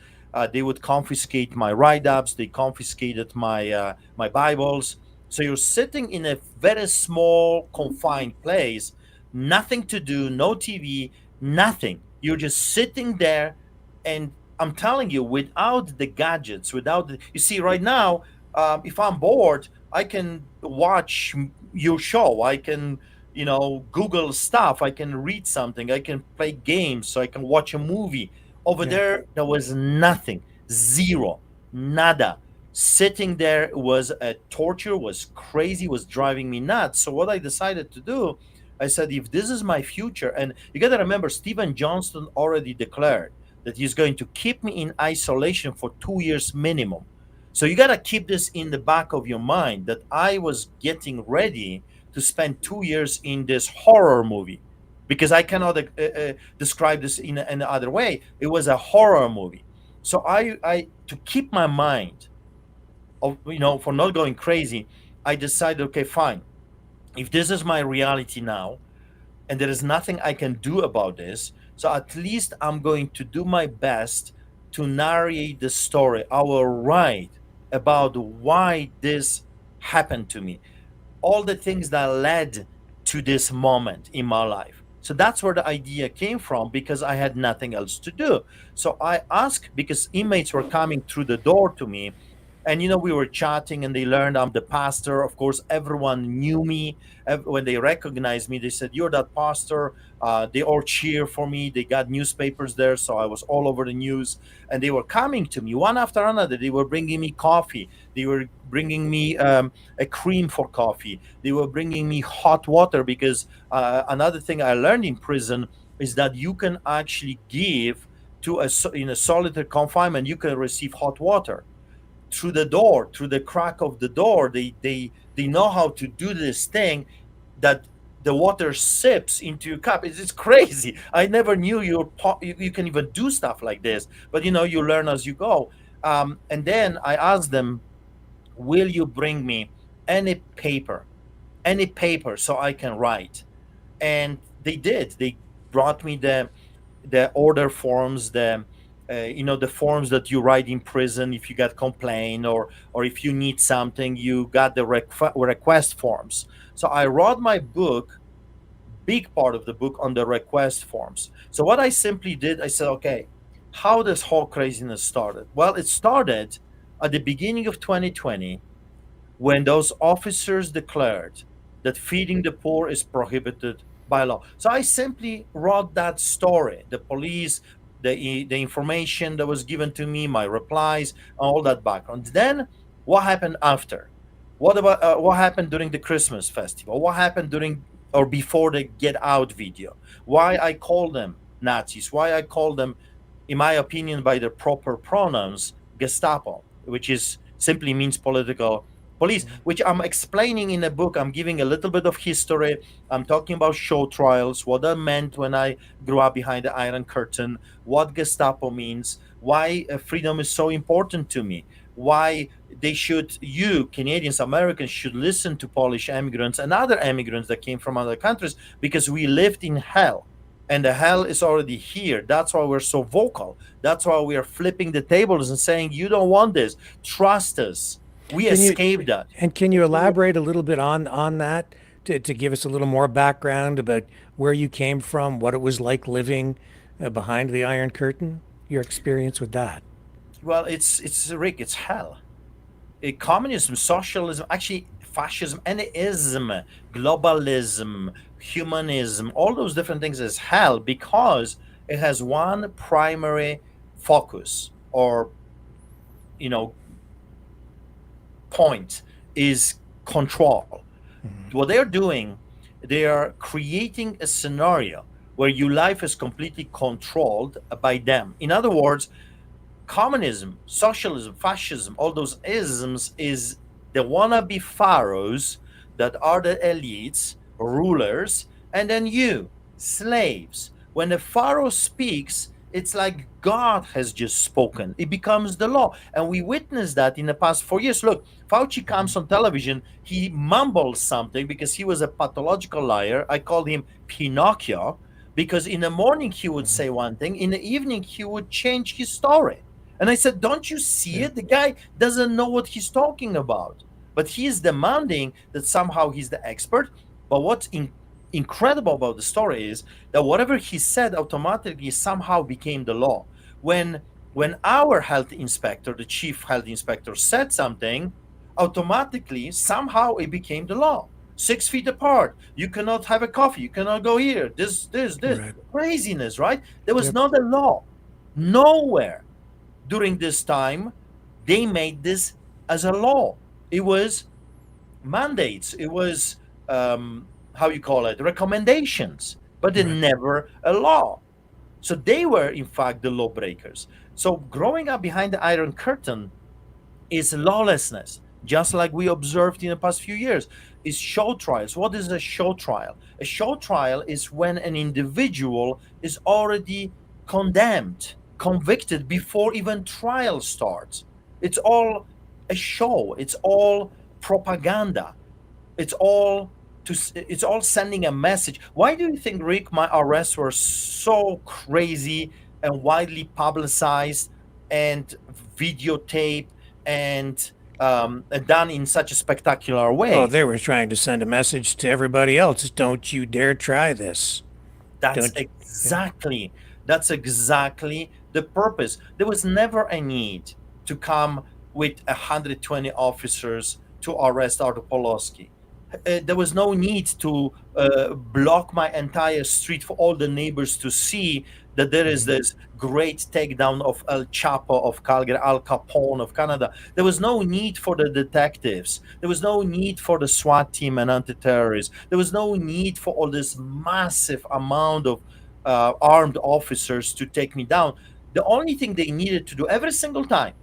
They would confiscate my write-ups. They confiscated my Bibles. So you're sitting in a very small, confined place, nothing to do, no TV, nothing. You're just sitting there, and I'm telling you, without the gadgets, you see, right now, if I'm bored, I can watch your show. I can, Google stuff. I can read something. I can play games. So I can watch a movie. Over there was nothing, zero, nada. Sitting there was a torture, was crazy, was driving me nuts. So what I decided to do, I said, if this is my future, and you got to remember, Stephen Johnston already declared that he's going to keep me in isolation for 2 years minimum. So you got to keep this in the back of your mind, that I was getting ready to spend 2 years in this horror movie, because I cannot describe this in another way. It was a horror movie. So I to keep my mind, for not going crazy, I decided, okay, fine. If this is my reality now, and there is nothing I can do about this, so at least I'm going to do my best to narrate the story. I will write about why this happened to me, all the things that led to this moment in my life. So that's where the idea came from, because I had nothing else to do. So I asked, because inmates were coming through the door to me, and we were chatting, and they learned I'm the pastor. Of course, everyone knew me. When they recognized me, they said, "You're that pastor." They all cheer for me. They got newspapers there, so I was all over the news. And they were coming to me one after another. They were bringing me coffee. They were bringing me a cream for coffee. They were bringing me hot water, because another thing I learned in prison is that you can actually give in a solitary confinement, you can receive hot water through the door, through the crack of the door. They know how to do this thing that the water sips into your cup. It's crazy. I never knew you can even do stuff like this, but you learn as you go. And then I asked them, will you bring me any paper so I can write? And they did. They brought me the order forms, the forms that you write in prison if you got complaint, or if you need something, you got the request forms. So I wrote my book, big part of the book, on the request forms. So what I simply did, I said, okay, how this whole craziness started? Well, it started at the beginning of 2020, when those officers declared that feeding the poor is prohibited by law. So I simply wrote that story, the police, the information that was given to me, my replies, all that background. Then what happened after? What happened during the Christmas festival? What happened during or before the Get Out video? Why I call them Nazis? Why I call them, in my opinion, by their proper pronouns, Gestapo, which simply means political police, which I'm explaining in the book. I'm giving a little bit of history. I'm talking about show trials, what that meant when I grew up behind the Iron Curtain, what Gestapo means, why freedom is so important to me, why you Canadians, Americans, should listen to Polish immigrants and other immigrants that came from other countries, because we lived in hell. And the hell is already here. That's why we're so vocal. That's why we are flipping the tables and saying, you don't want this. Trust us. We escaped that. And can you elaborate a little bit on that to give us a little more background about where you came from, what it was like living behind the Iron Curtain, your experience with that? Well, it's Rick, it's hell. Communism, socialism, actually fascism, any ism, globalism, humanism, all those different things is hell, because it has one primary focus, or point, is control. What they're doing, they are creating a scenario where your life is completely controlled by them. In other words, communism, socialism, fascism, all those isms is the wannabe pharaohs that are the elites, rulers, and then you, slaves. When the pharaoh speaks, it's like God has just spoken. It becomes the law. And we witnessed that in the past 4 years. Look, Fauci comes on television, he mumbles something because he was a pathological liar. I called him Pinocchio, because in the morning he would say one thing, in the evening he would change his story. And I said, don't you see it? The guy doesn't know what he's talking about. But he is demanding that somehow he's the expert. But what's incredible about the story is that whatever he said automatically somehow became the law. When our health inspector, the chief health inspector, said something, automatically somehow it became the law. 6 feet apart, you cannot have a coffee, you cannot go here, this right. Craziness, right? There was not a law. Nowhere during this time they made this as a law. It was mandates, it was recommendations, but it never a law. So they were in fact the lawbreakers. So growing up behind the Iron Curtain is lawlessness, just like we observed in the past few years. Is show trials. What is a show trial? A show trial is when an individual is already condemned, convicted before even trial starts. It's all a show. It's all propaganda. It's all sending a message. Why do you think, Rick, my arrests were so crazy and widely publicized and videotaped and done in such a spectacular way? Oh, they were trying to send a message to everybody else. Don't you dare try this. That's Don't exactly that's exactly the purpose. There was never a need to come with 120 officers to arrest Artur Pawlowski. There was no need to block my entire street for all the neighbors to see that there is this great takedown of El Chapo of Calgary, Al Capone of Canada. There was no need for the detectives. There was no need for the SWAT team and anti-terrorists. There was no need for all this massive amount of armed officers to take me down. The only thing they needed to do every single time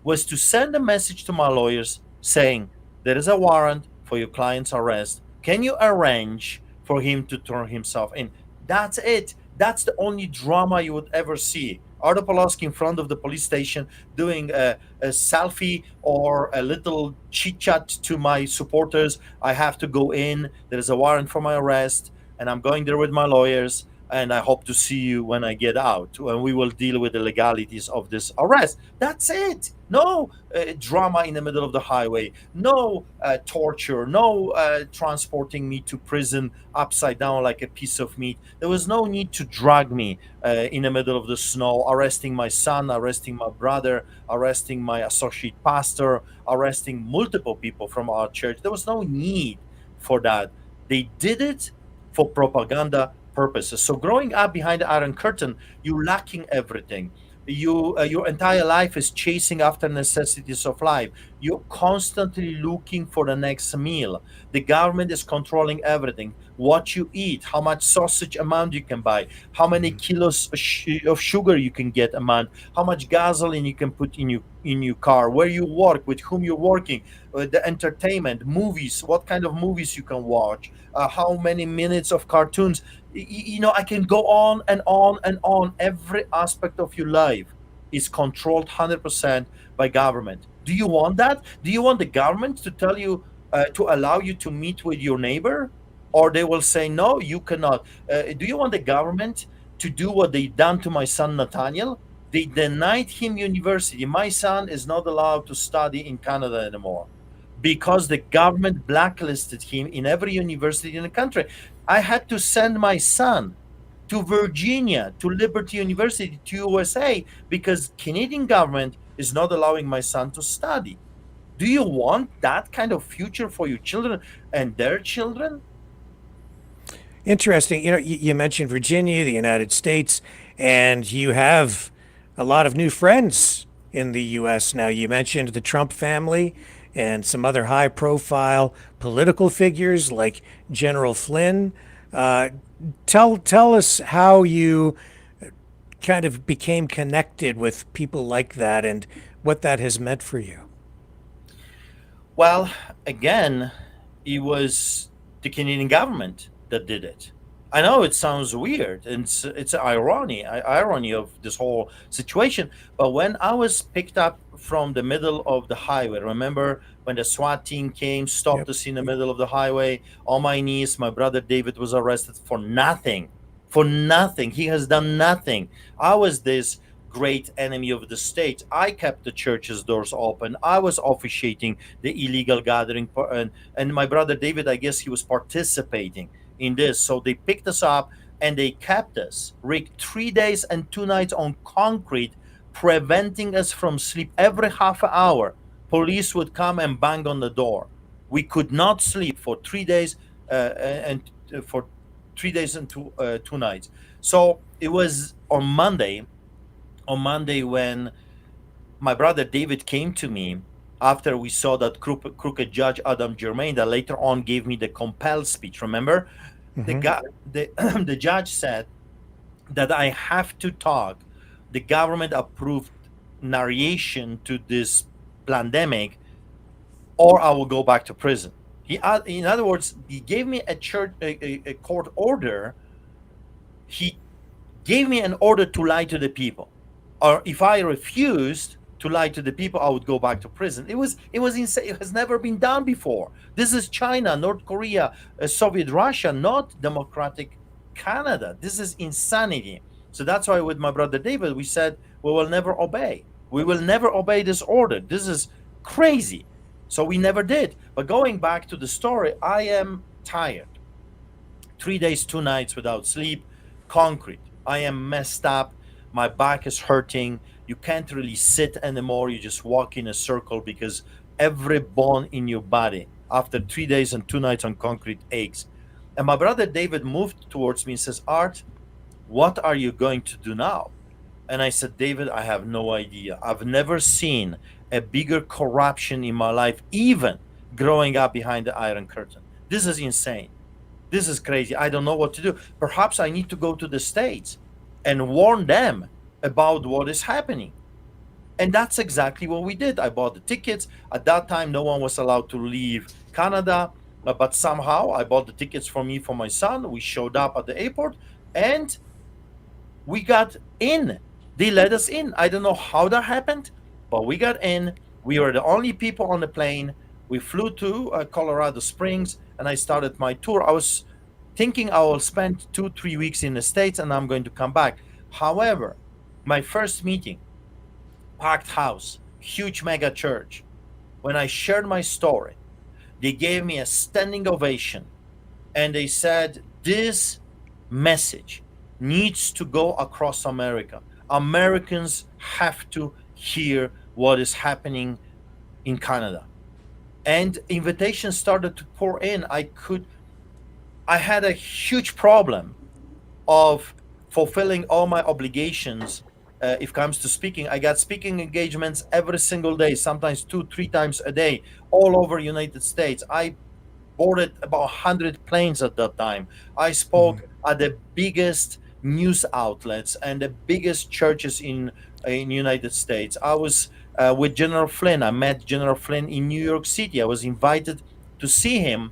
was to send a message to my lawyers saying, there is a warrant for your client's arrest. Can you arrange for him to turn himself in? That's it. That's the only drama you would ever see. Artur Pawlowski in front of the police station doing a selfie or a little chit chat to my supporters. I have to go in. There is a warrant for my arrest, and I'm going there with my lawyers. And I hope to see you when I get out, and we will deal with the legalities of this arrest. That's it. No drama in the middle of the highway. No torture. No transporting me to prison upside down like a piece of meat. There was no need to drag me in the middle of the snow, arresting my son, arresting my brother, arresting my associate pastor, arresting multiple people from our church. There was no need for that. They did it for propaganda purposes. So growing up behind the Iron Curtain, you're lacking everything. Your entire life is chasing after necessities of life. You're constantly looking for the next meal. The government is controlling everything: what you eat, how much sausage amount you can buy, how many kilos of sugar you can get a month, how much gasoline you can put in your car, where you work, with whom you're working, the entertainment, movies, what kind of movies you can watch, how many minutes of cartoons. I can go on and on and on. Every aspect of your life is controlled 100% by government. Do you want that? Do you want the government to tell you, to allow you to meet with your neighbor? Or they will say, no, you cannot. Do you want the government to do what they done to my son Nathaniel? They denied him university. My son is not allowed to study in Canada anymore because the government blacklisted him in every university in the country. I had to send my son to Virginia, to Liberty University, to USA, because Canadian government is not allowing my son to study. Do you want that kind of future for your children and their children? Interesting. You mentioned Virginia, the United States, and you have a lot of new friends in the U.S. now. You mentioned the Trump family and some other high-profile political figures like General Flynn. Tell us how you kind of became connected with people like that and what that has meant for you. Well, again, it was the Canadian government that did it. I know it sounds weird, and it's irony of this whole situation. But when I was picked up from the middle of the highway, remember when the SWAT team came, stopped us in the middle of the highway, on my knees, my brother David was arrested for nothing. For nothing. He has done nothing. I was this great enemy of the state. I kept the church's doors open. I was officiating the illegal gathering, and my brother David, I guess he was participating in this. So they picked us up and they kept us, Rick, 3 days and 2 nights on concrete, preventing us from sleep. Every half an hour, police would come and bang on the door. We could not sleep for 3 days and 2 nights. So it was on Monday when my brother David came to me after we saw that crooked judge Adam Germain that later on gave me the compelled speech. Remember, the judge said that I have to talk the government approved narration to this pandemic, or I will go back to prison. In other words, he gave me a court order. He gave me an order to lie to the people, or if I refused to lie to the people, I would go back to prison. It was insane. It has never been done before. This is China, North Korea, Soviet Russia, not democratic Canada. This is insanity. So that's why with my brother David, we said we will never obey. We will never obey this order. This is crazy. So we never did. But going back to the story, I am tired. 3 days, 2 nights without sleep, concrete. I am messed up. My back is hurting. You can't really sit anymore. You just walk in a circle because every bone in your body after 3 days and 2 nights on concrete aches. And my brother David moved towards me and says, Art, what are you going to do now? And I said, David, I have no idea. I've never seen a bigger corruption in my life, even growing up behind the Iron Curtain. This is insane. This is crazy. I don't know what to do. Perhaps I need to go to the States and warn them about what is happening. And that's exactly what we did. I bought the tickets. At that time, no one was allowed to leave Canada, but somehow I bought the tickets for me, for my son. We showed up at the airport and we got in. They let us in. I don't know how that happened, but we got in. We were the only people on the plane. We flew to Colorado Springs and I started my tour. I was thinking I will spend 2-3 weeks in the States and I'm going to come back. However, my first meeting, packed house, huge mega church. When I shared my story, they gave me a standing ovation and they said, this message needs to go across America. Americans have to hear what is happening in Canada. And invitations started to pour in. I had a huge problem of fulfilling all my obligations. If it comes to speaking, I got speaking engagements every single day, sometimes 2-3 times a day, all over United States. I boarded about 100 planes at that time. I spoke at the biggest news outlets and the biggest churches in United States. I was with General Flynn. I met General Flynn in New York City. I was invited to see him,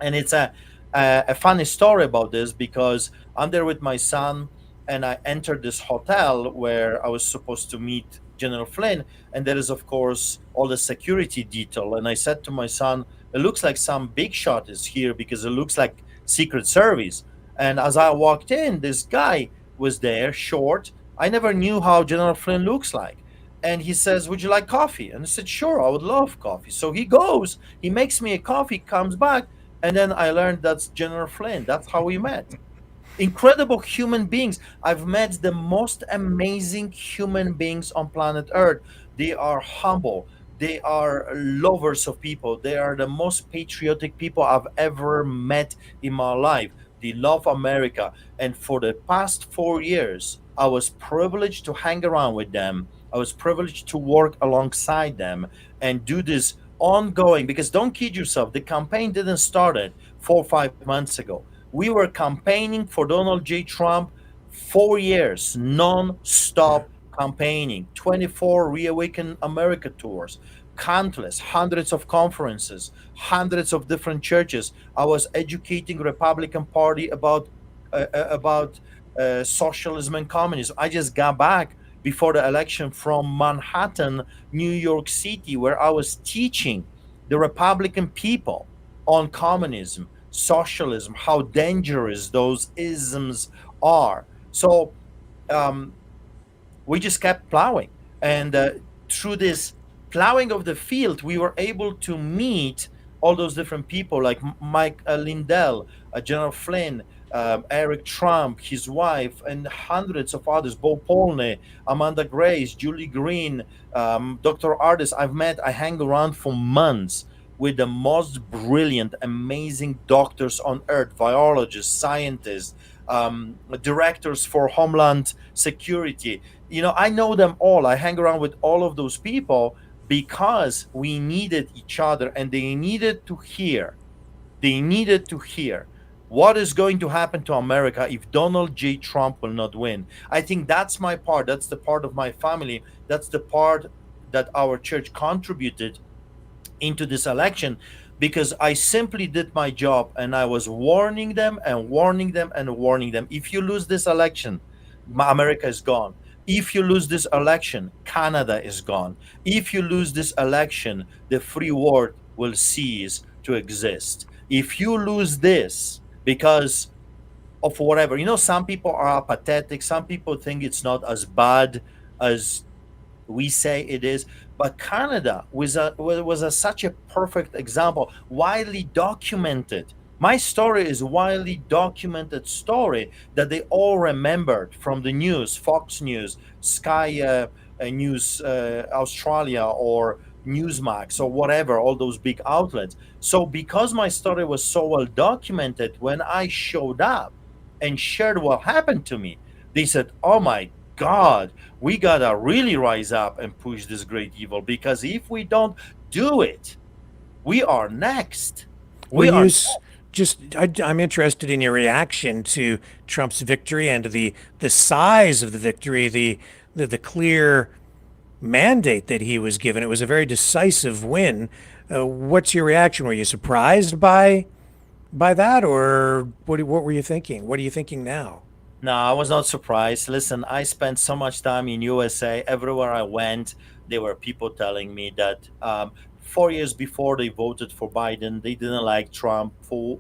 and it's a funny story about this because I'm there with my son, and I entered this hotel where I was supposed to meet General Flynn, and there is, of course, all the security detail. And I said to my son, it looks like some big shot is here because it looks like Secret Service. And as I walked in, this guy was there, short. I never knew how General Flynn looks like. And he says, would you like coffee? And I said, sure, I would love coffee. So he goes, he makes me a coffee, comes back, and then I learned that's General Flynn. That's how we met. Incredible human beings. I've met the most amazing human beings on planet Earth. They are humble. They are lovers of people. They are the most patriotic people I've ever met in my life. They love America. And for the past 4 years, I was privileged to hang around with them. I was privileged to work alongside them and do this ongoing, because don't kid yourself, the campaign didn't start 4 or 5 months ago. We were campaigning for Donald J. Trump 4 years, non-stop campaigning, 24 Reawaken America tours, countless, hundreds of conferences, hundreds of different churches. I was educating Republican Party about socialism and communism. I just got back before the election from Manhattan, New York City, where I was teaching the Republican people on communism, socialism, how dangerous those isms are. So we just kept plowing. And through this plowing of the field, we were able to meet all those different people like Mike Lindell, General Flynn, Eric Trump, his wife, and hundreds of others, Bo Polney, Amanda Grace, Julie Green, Dr. Ardis. I hang around for months with the most brilliant, amazing doctors on earth, biologists, scientists, directors for Homeland Security. You know, I know them all. I hang around with all of those people because we needed each other, and they needed to hear. They needed to hear what is going to happen to America if Donald J. Trump will not win. I think that's my part. That's the part of my family. That's the part that our church contributed into this election, because I simply did my job and I was warning them and warning them and warning them. If you lose this election, America is gone. If you lose this election, Canada is gone. If you lose this election, the free world will cease to exist. If you lose this because of whatever, you know, some people are apathetic. Some people think it's not as bad as we say it is. But Canada was such a perfect example, widely documented. My story is widely documented story that they all remembered from the news, Fox News, Sky News, Australia, or Newsmax, or whatever, all those big outlets. So because my story was so well documented, when I showed up and shared what happened to me, they said, "Oh my God, we gotta really rise up and push this great evil, because if we don't do it, we are next. We Well, are." I'm interested in your reaction to Trump's victory and to the size of the victory, the clear mandate that he was given. It was a very decisive win. What's your reaction? Were you surprised by that, or what were you thinking? What are you thinking now? No, I was not surprised. Listen, I spent so much time in USA. Everywhere I went, there were people telling me that 4 years before they voted for Biden, they didn't like Trump for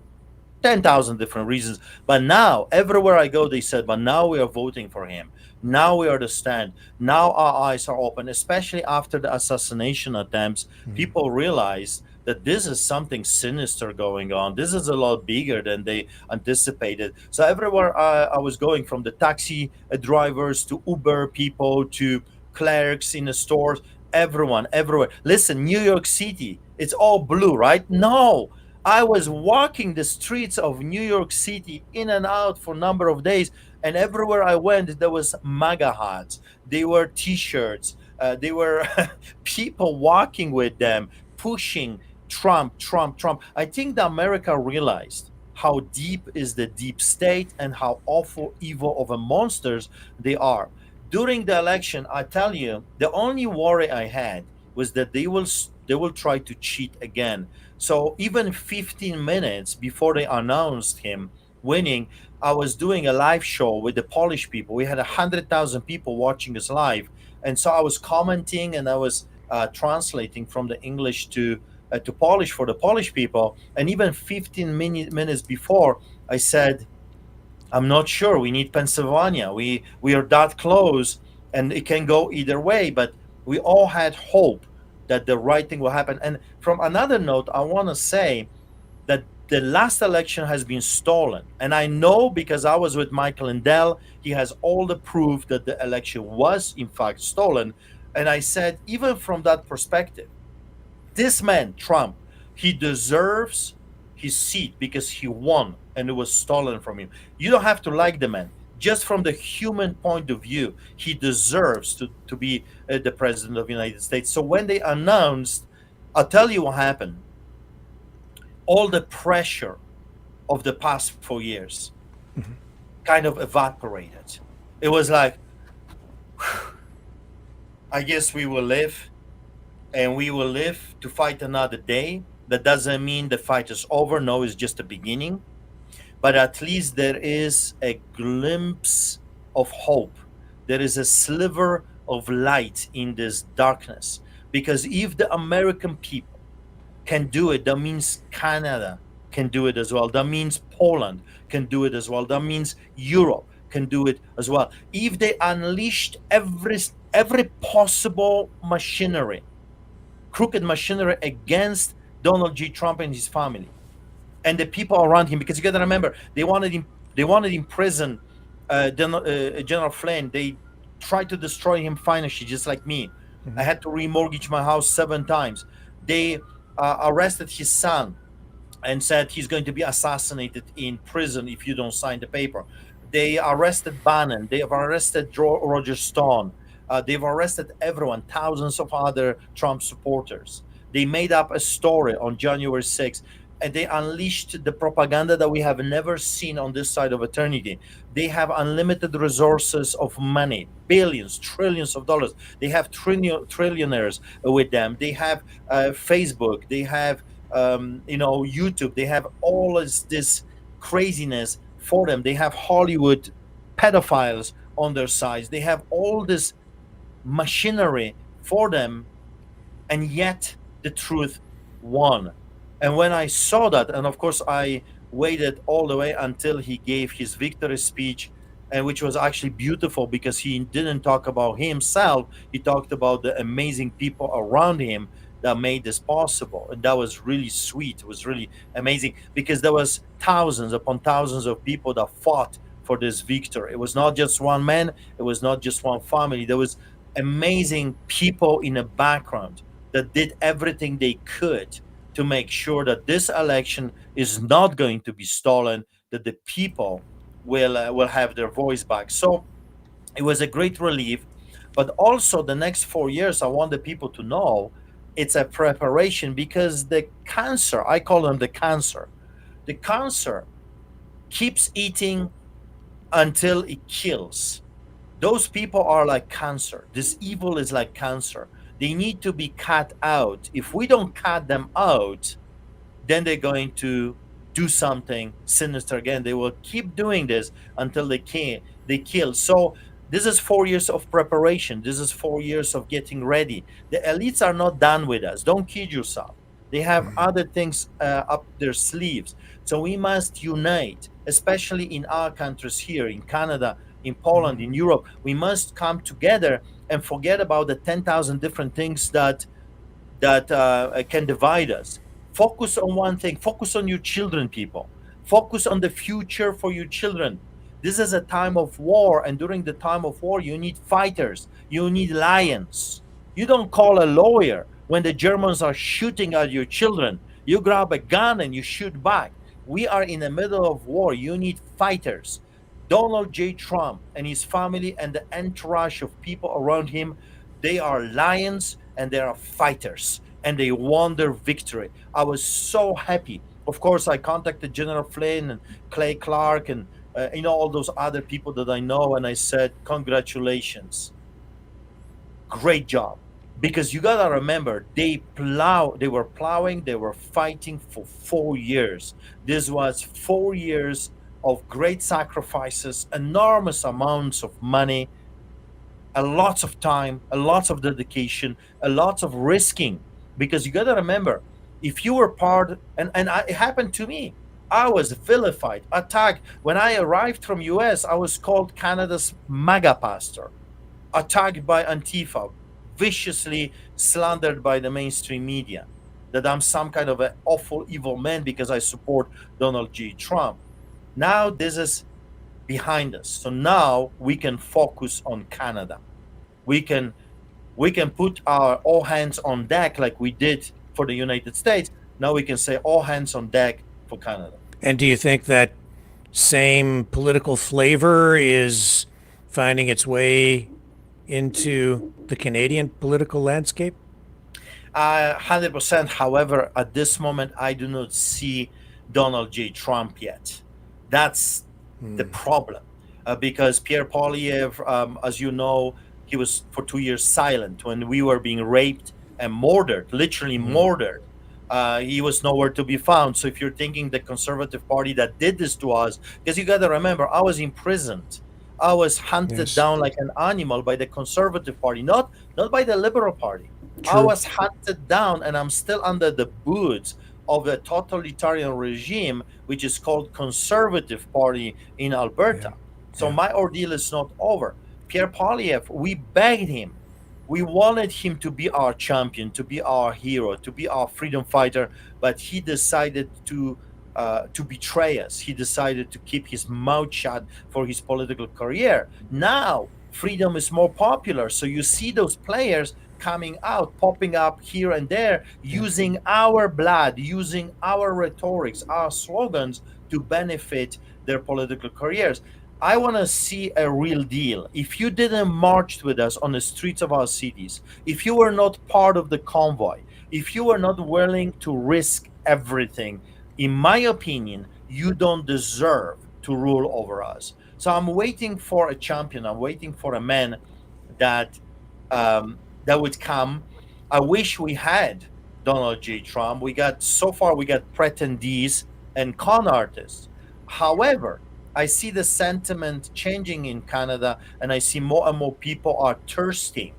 10,000 different reasons. But now, everywhere I go, they said, but now we are voting for him. Now we understand. Now our eyes are open, especially after the assassination attempts. People realize that this is something sinister going on. This is a lot bigger than they anticipated. So everywhere I was going, from the taxi drivers to Uber people to clerks in the stores, everyone, everywhere. Listen, New York City, it's all blue, right? No, I was walking the streets of New York City in and out for a number of days, and everywhere I went, there was MAGA hats. They were T-shirts. They were people walking with them, pushing Trump, Trump, Trump. I think that America realized how deep is the deep state and how awful, evil of a monsters they are. During the election, I tell you, the only worry I had was that they will try to cheat again. So even 15 minutes before they announced him winning, I was doing a live show with the Polish people. We had 100,000 people watching us live, and so I was commenting and I was translating from the English to Polish for the Polish people. And even 15 minutes before, I said, I'm not sure. We need Pennsylvania. We are that close, and it can go either way. But we all had hope that the right thing will happen. And from another note, I want to say that the last election has been stolen. And I know, because I was with Michael Lindell, he has all the proof that the election was in fact stolen. And I said, even from that perspective, this man, Trump, he deserves his seat because he won and it was stolen from him. You don't have to like the man. Just from the human point of view, he deserves to be the president of the United States. So when they announced, I'll tell you what happened. All the pressure of the past 4 years kind of evaporated. It was like, I guess we will live, and we will live to fight another day. That doesn't mean the fight is over. No, it's just the beginning. But at least there is a glimpse of hope. There is a sliver of light in this darkness. Because if the American people can do it, that means Canada can do it as well. That means Poland can do it as well. That means Europe can do it as well. If they unleashed every possible machinery, crooked machinery against Donald J. Trump and his family and the people around him, because you got to remember, they wanted in prison General Flynn. They tried to destroy him financially, just like me. I had to remortgage my house 7 times. They arrested his son and said he's going to be assassinated in prison if you don't sign the paper. They arrested Bannon. They have arrested Roger Stone. They've arrested everyone, thousands of other Trump supporters. They made up a story on January 6th, and they unleashed the propaganda that we have never seen on this side of eternity. They have unlimited resources of money, billions, trillions of dollars. They have trillionaires with them. They have Facebook. They have YouTube. They have all this craziness for them. They have Hollywood pedophiles on their sides. They have all this machinery for them, and yet the truth won. And when I saw that, and of course I waited all the way until he gave his victory speech, and which was actually beautiful because he didn't talk about himself. He talked about the amazing people around him that made this possible, and that was really sweet. It was really amazing because there was thousands upon thousands of people that fought for this victory. It was not just one man, it was not just one family. There was amazing people in the background that did everything they could to make sure that this election is not going to be stolen, that the people will have their voice back. So it was a great relief. But also the next 4 years, I want the people to know it's a preparation, because the cancer, I call them the cancer keeps eating until it kills. Those people are like cancer. This evil is like cancer. They need to be cut out. If we don't cut them out, then they're going to do something sinister again. They will keep doing this until they kill. So this is 4 years of preparation. This is 4 years of getting ready. The elites are not done with us. Don't kid yourself. They have other things up their sleeves. So we must unite, especially in our countries here, in Canada, in Poland, in Europe. We must come together and forget about the 10,000 different things that can divide us. Focus on one thing. Focus on your children, people. Focus on the future for your children. This is a time of war, and during the time of war, you need fighters. You need lions. You don't call a lawyer when the Germans are shooting at your children. You grab a gun and you shoot back. We are in the middle of war. You need fighters. Donald J. Trump and his family and the entourage of people around him, they are lions and they are fighters, and they want their victory. I was so happy. Of course, I contacted General Flynn and Clay Clark and all those other people that I know, and I said, congratulations. Great job. Because you gotta remember, they were plowing, they were fighting for 4 years. This was 4 years of great sacrifices, enormous amounts of money, a lot of time, a lot of dedication, a lot of risking. Because you gotta remember, if you were part, it happened to me. I was vilified, attacked. When I arrived from US, I was called Canada's MAGA pastor, attacked by Antifa, viciously slandered by the mainstream media, that I'm some kind of an awful evil man because I support Donald J. Trump. Now this is behind us. So now we can focus on Canada. We can put our all hands on deck like we did for the United States. Now we can say all hands on deck for Canada. And do you think that same political flavor is finding its way into the Canadian political landscape? 100%. However, at this moment, I do not see Donald J. Trump yet. That's the problem. Because Pierre Poilievre, as you know, he was for 2 years silent when we were being raped and murdered, literally murdered. He was nowhere to be found. So if you're thinking the Conservative Party that did this to us, because you got to remember, I was imprisoned. I was hunted down like an animal by the Conservative Party, not by the Liberal Party. True. I was hunted down, and I'm still under the boots of a totalitarian regime, which is called Conservative Party in Alberta. So my ordeal is not over. Pierre Poilievre, we begged him. We wanted him to be our champion, to be our hero, to be our freedom fighter, but he decided to betray us. He decided to keep his mouth shut for his political career. Now, freedom is more popular. So you see those players coming out, popping up here and there, using our blood, using our rhetorics, our slogans to benefit their political careers. I want to see a real deal. If you didn't march with us on the streets of our cities, if you were not part of the convoy, if you were not willing to risk everything, in my opinion, you don't deserve to rule over us. So I'm waiting for a champion. I'm waiting for a man that would come. I wish we had Donald J. Trump. So far we got pretendees and con artists. However, I see the sentiment changing in Canada, and I see more and more people are thirsting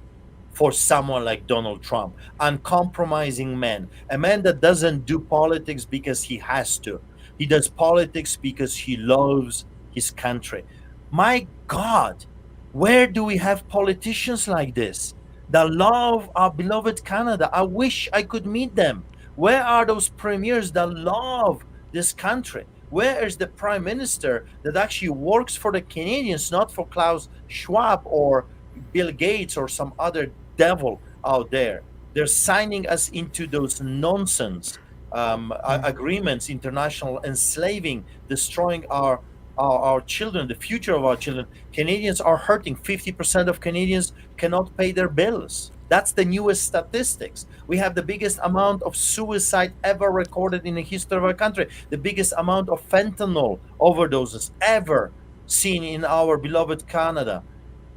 for someone like Donald Trump, uncompromising man, a man that doesn't do politics because he has to. He does politics because he loves his country. My God, where do we have politicians like this? that love our beloved Canada. I wish I could meet them. Where are those premiers that love this country? Where is the prime minister that actually works for the Canadians, not for Klaus Schwab or Bill Gates or some other devil out there? They're signing us into those nonsense agreements, international enslaving, destroying our children, the future of our children. Canadians are hurting. 50% of Canadians cannot pay their bills. That's the newest statistics. We have the biggest amount of suicide ever recorded in the history of our country, the biggest amount of fentanyl overdoses ever seen in our beloved Canada.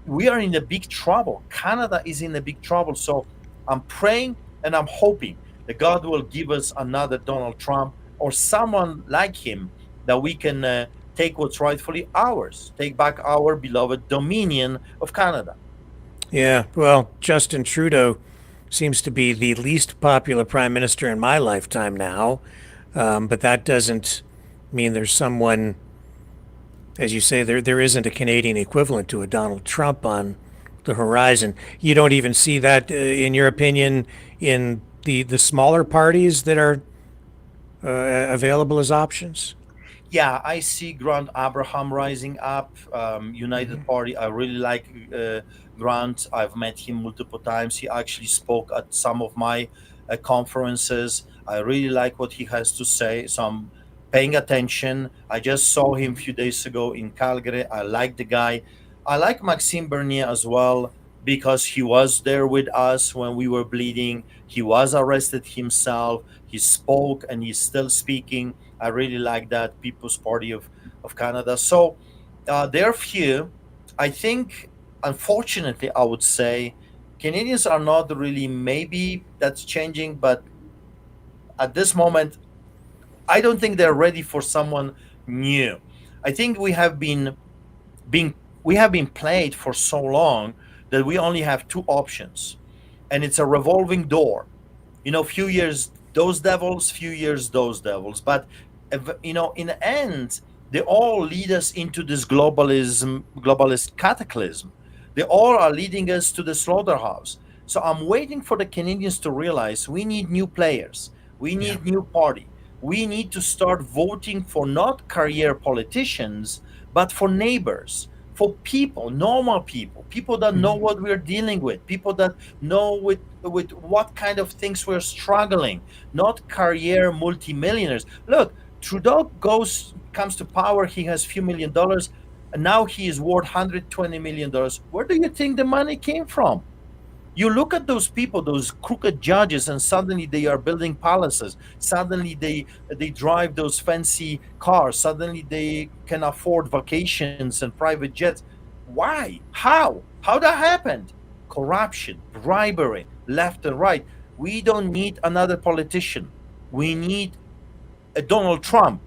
We are in a big trouble. Canada is in a big trouble. So I'm praying and I'm hoping that God will give us another Donald Trump or someone like him that we can take what's rightfully ours, take back our beloved dominion of Canada. Yeah, well, Justin Trudeau seems to be the least popular prime minister in my lifetime now, but that doesn't mean there's someone, as you say, there isn't a Canadian equivalent to a Donald Trump on the horizon. You don't even see that, in your opinion, in the smaller parties that are available as options? Yeah, I see Grant Abraham rising up, United Party. I really like Grant. I've met him multiple times. He actually spoke at some of my conferences. I really like what he has to say. So I'm paying attention. I just saw him a few days ago in Calgary. I like the guy. I like Maxime Bernier as well because he was there with us when we were bleeding. He was arrested himself. He spoke and he's still speaking. I really like that People's Party of Canada. So there are few. I think, unfortunately, I would say Canadians are not really, maybe that's changing, but at this moment, I don't think they're ready for someone new. I think we have been played for so long that we only have two options, and it's a revolving door. Few years those devils, few years those devils, but in the end, they all lead us into this globalist cataclysm. They all are leading us to the slaughterhouse. So I'm waiting for the Canadians to realize we need new players. We need new party. We need to start voting for not career politicians, but for neighbors, for people, normal people that know what we're dealing with, people that know with what kind of things we're struggling, not career multimillionaires. Look, Trudeau comes to power, he has few $1,000,000, and now he is worth $120 million. Where do you think the money came from? You look at those people, those crooked judges, and suddenly they are building palaces. Suddenly they drive those fancy cars. Suddenly they can afford vacations and private jets. Why? How that happened? Corruption, bribery, left and right. We don't need another politician. We need a Donald Trump.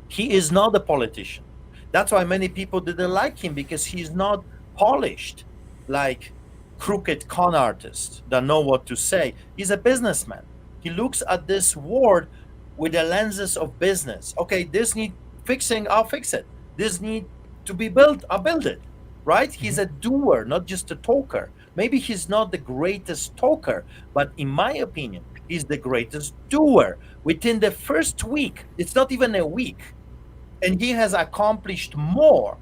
He is not a politician. That's why many people didn't like him, because he's not polished like crooked con artists that know what to say. He's a businessman. He looks at this world with the lenses of business. Okay, this need fixing, I'll fix it. This need to be built, I'll build it. Right? He's a doer, not just a talker. Maybe he's not the greatest talker, but in my opinion, he's the greatest doer. Within the first week, it's not even a week, and he has accomplished more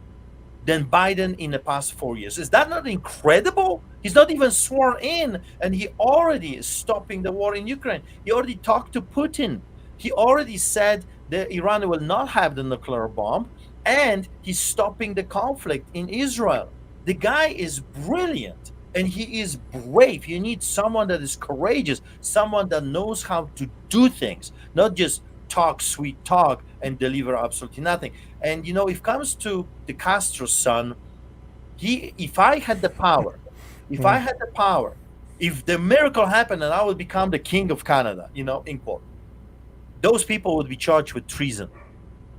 than Biden in the past 4 years. Is that not incredible? He's not even sworn in, and he already is stopping the war in Ukraine. He already talked to Putin. He already said that Iran will not have the nuclear bomb, and he's stopping the conflict in Israel. The guy is brilliant, and he is brave. You need someone that is courageous, someone that knows how to do things, not just talk sweet talk and deliver absolutely nothing. And if it comes to the Castro son, if I had the power, if the miracle happened and I would become the king of Canada, in quote, those people would be charged with treason.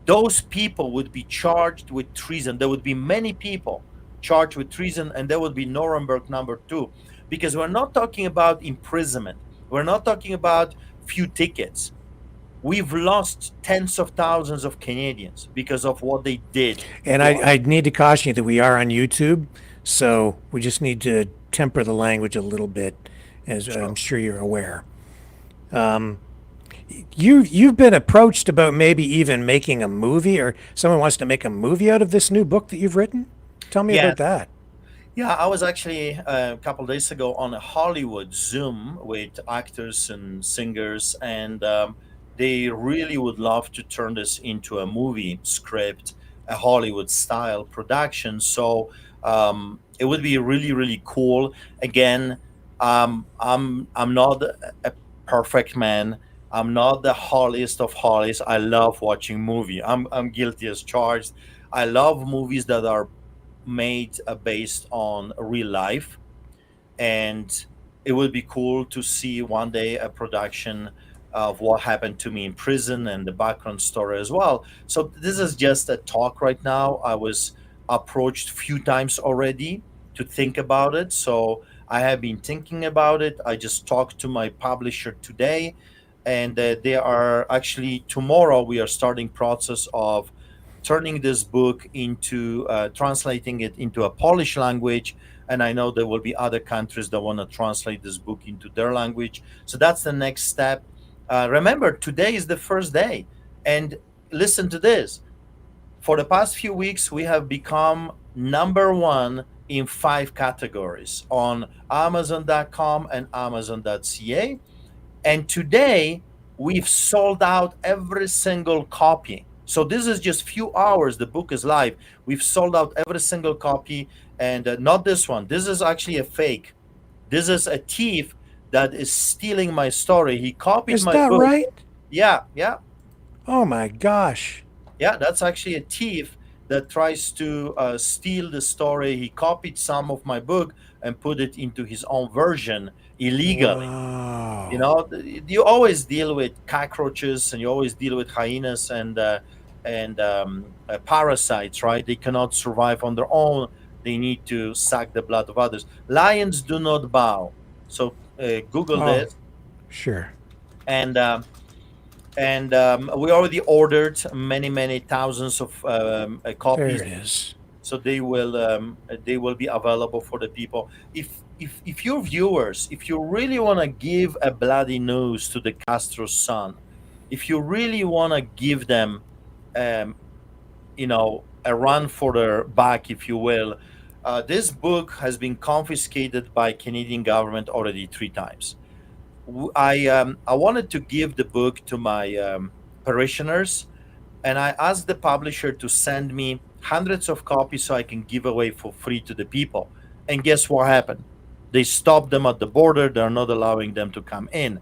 Those people would be charged with treason. There would be many people charged with treason, and there would be Nuremberg number 2, because we're not talking about imprisonment. We're not talking about few tickets. We've lost tens of thousands of Canadians because of what they did. And I need to caution you that we are on YouTube, So we just need to temper the language a little bit, as Sure. I'm sure you're aware. You've been approached about maybe even making a movie, or someone wants to make a movie out of this new book that you've written. Tell me Yeah, about that. yeah. I was actually a couple of days ago on a Hollywood Zoom with actors and singers, and they really would love to turn this into a movie script, a Hollywood style production. So it would be really, really cool. Again, I'm not a perfect man. I'm not the holiest of holies. I love watching movie. I'm guilty as charged. I love movies that are made based on real life, and it would be cool to see one day a production of what happened to me in prison and the background story as well. So this is just a talk right now. I was approached few times already to think about it, so I have been thinking about it. I just talked to my publisher today, and they are actually, tomorrow we are starting process of turning this book into translating it into a Polish language. And I know there will be other countries that want to translate this book into their language. So that's the next step. Remember, today is the first day. And listen to this. For the past few weeks, we have become number one in 5 categories on Amazon.com and Amazon.ca. And today, we've sold out every single copy. So this is just few hours. The book is live. We've sold out every single copy, and not this one. This is actually a fake. This is a thief that is stealing my story. He copied Is my that book. right? Yeah, yeah, Oh my gosh. yeah. That's actually a thief that tries to steal the story. He copied some of my book and put it into his own version illegally. You Wow. know, you always deal with cockroaches, and you always deal with hyenas and parasites, right? They cannot survive on their own. They need to suck the blood of others. Lions do not bow. So Google Oh, this, sure. and we already ordered many thousands of There copies, it is. so they will be available for the people. If your viewers, if you really want to give a bloody nose to the Castro's son, if you really want to give them um, a run for their back, if you will, this book has been confiscated by Canadian government already 3 times. I wanted to give the book to my parishioners, and I asked the publisher to send me hundreds of copies so I can give away for free to the people. And guess what happened? They stopped them at the border. They're not allowing them to come in.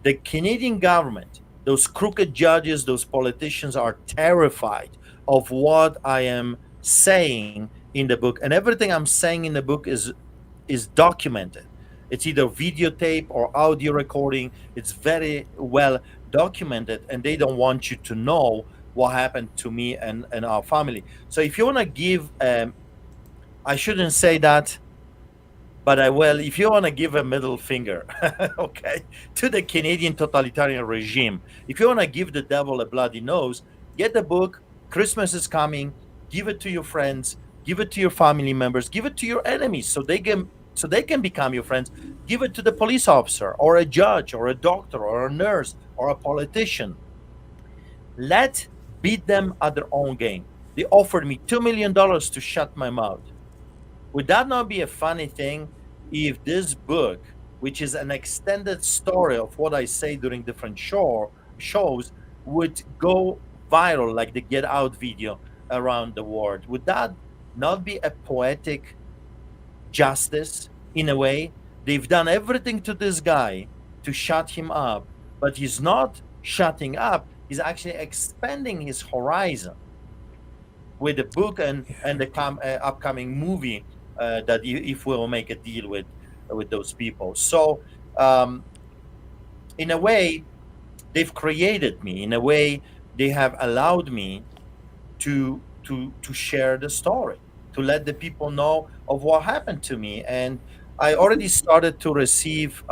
The Canadian government, those crooked judges, those politicians are terrified of what I am saying in the book. And everything I'm saying in the book is documented. It's either videotape or audio recording. It's very well documented, and they don't want you to know what happened to me and our family. So if you want to give, I shouldn't say that, but I will. If you want to give a middle finger, okay, to the Canadian totalitarian regime, if you want to give the devil a bloody nose, get the book. Christmas is coming. Give it to your friends. Give it to your family members. Give it to your enemies, so they can become your friends. Give it to the police officer or a judge or a doctor or a nurse or a politician. Let beat them at their own game. They offered me $2 million to shut my mouth. Would that not be a funny thing if this book, which is an extended story of what I say during different shows, would go viral like the Get Out video around the world? Would that not be a poetic justice in a way? They've done everything to this guy to shut him up, but he's not shutting up. He's actually expanding his horizon with the book and the upcoming movie that if we'll make a deal with those people. So in a way, they've created me. In a way, they have allowed me to share the story, to let the people know of what happened to me. And I already started to receive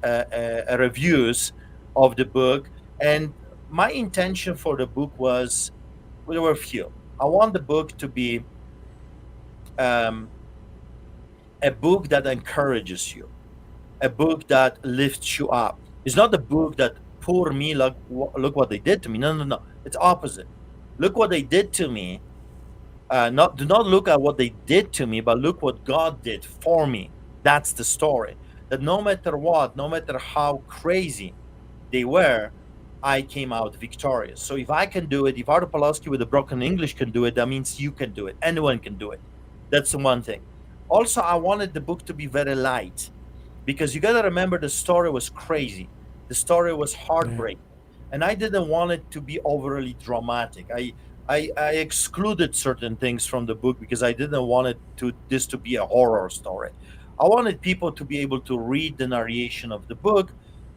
reviews of the book. And my intention for the book was, well, there were a few. I want the book to be a book that encourages you, a book that lifts you up. It's not a book that, poor me, look what they did to me. No, no, no. It's opposite. Look what they did to me. Do not look at what they did to me, but look what God did for me. That's the story. That no matter what, no matter how crazy they were, I came out victorious. So if I can do it, if Artur Pawlowski with a broken English can do it, that means you can do it. Anyone can do it. That's the one thing. Also, I wanted the book to be very light, because you got to remember the story was crazy. The story was heartbreaking. And I didn't want it to be overly dramatic. I excluded certain things from the book because I didn't want this to be a horror story. I wanted people to be able to read the narration of the book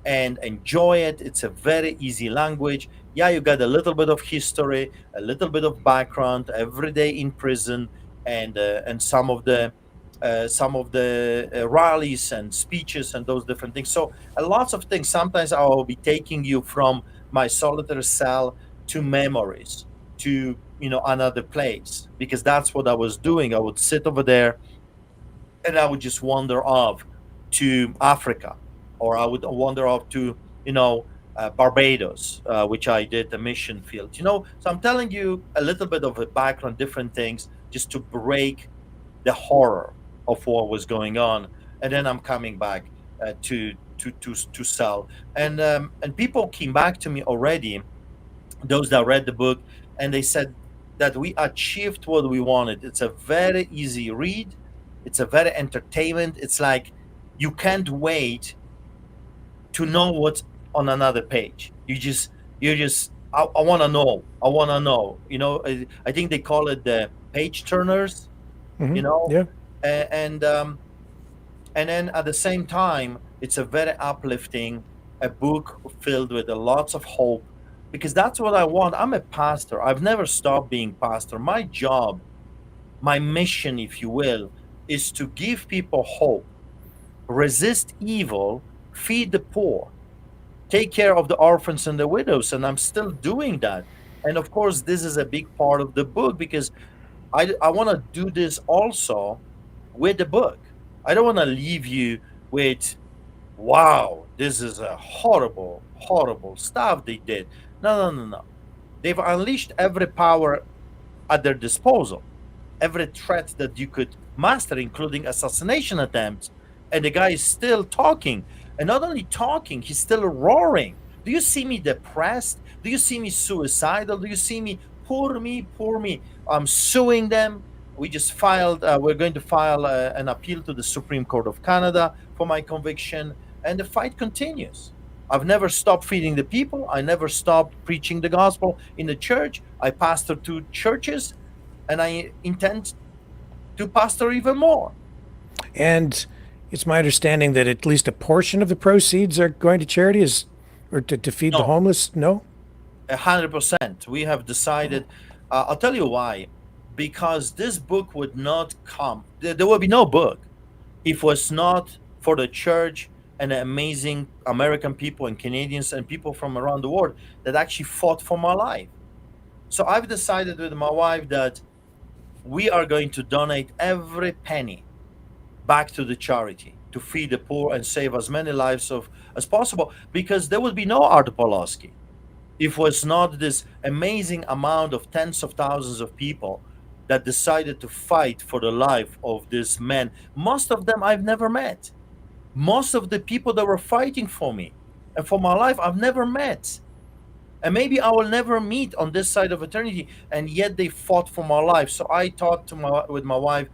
and enjoy it. It's a very easy language. Yeah, you got a little bit of history, a little bit of background, every day in prison, and some of the rallies and speeches and those different things. So lots of things. Sometimes I will be taking you from my solitary cell to memories, to another place, because that's what I was doing. I would sit over there and I would just wander off to Africa, or I would wander off to Barbados, which I did the mission field. So I'm telling you a little bit of a background, different things, just to break the horror of what was going on, and then I'm coming back to sell. And people came back to me already, those that read the book, and they said that we achieved what we wanted. It's a very easy read. It's a very entertainment. It's like you can't wait to know what's on another page. I want to know. I want to know. I think they call it the page turners. Yeah. And then at the same time, it's a very uplifting, a book filled with lots of hope, because that's what I want. I'm a pastor. I've never stopped being pastor. My job, my mission, if you will, is to give people hope, resist evil, feed the poor, take care of the orphans and the widows, and I'm still doing that. And of course, this is a big part of the book, because I want to do this also with the book. I don't want to leave you with, wow, this is a horrible, horrible stuff they did. No. They've unleashed every power at their disposal, every threat that you could master, including assassination attempts. And the guy is still talking. And not only talking, he's still roaring. Do you see me depressed? Do you see me suicidal? Do you see me, poor me, poor me? I'm suing them. We're going to file an appeal to the Supreme Court of Canada for my conviction. And the fight continues. I've never stopped feeding the people. I never stopped preaching the gospel in the church. I pastor 2 churches, and I intend to pastor even more. And it's my understanding that at least a portion of the proceeds are going to charity, or to feed the homeless. No? 100%. We have decided. I'll tell you why. Because this book would not come. There would be no book if it was not for the church and the amazing American people and Canadians and people from around the world that actually fought for my life. So I've decided with my wife that we are going to donate every penny back to the charity to feed the poor and save as many lives as possible, because there would be no Artur Pawlowski if it was not this amazing amount of tens of thousands of people that decided to fight for the life of this man. Most of them I've never met. Most of the people that were fighting for me and for my life, I've never met. And maybe I will never meet on this side of eternity, and yet they fought for my life. So I talked with my wife,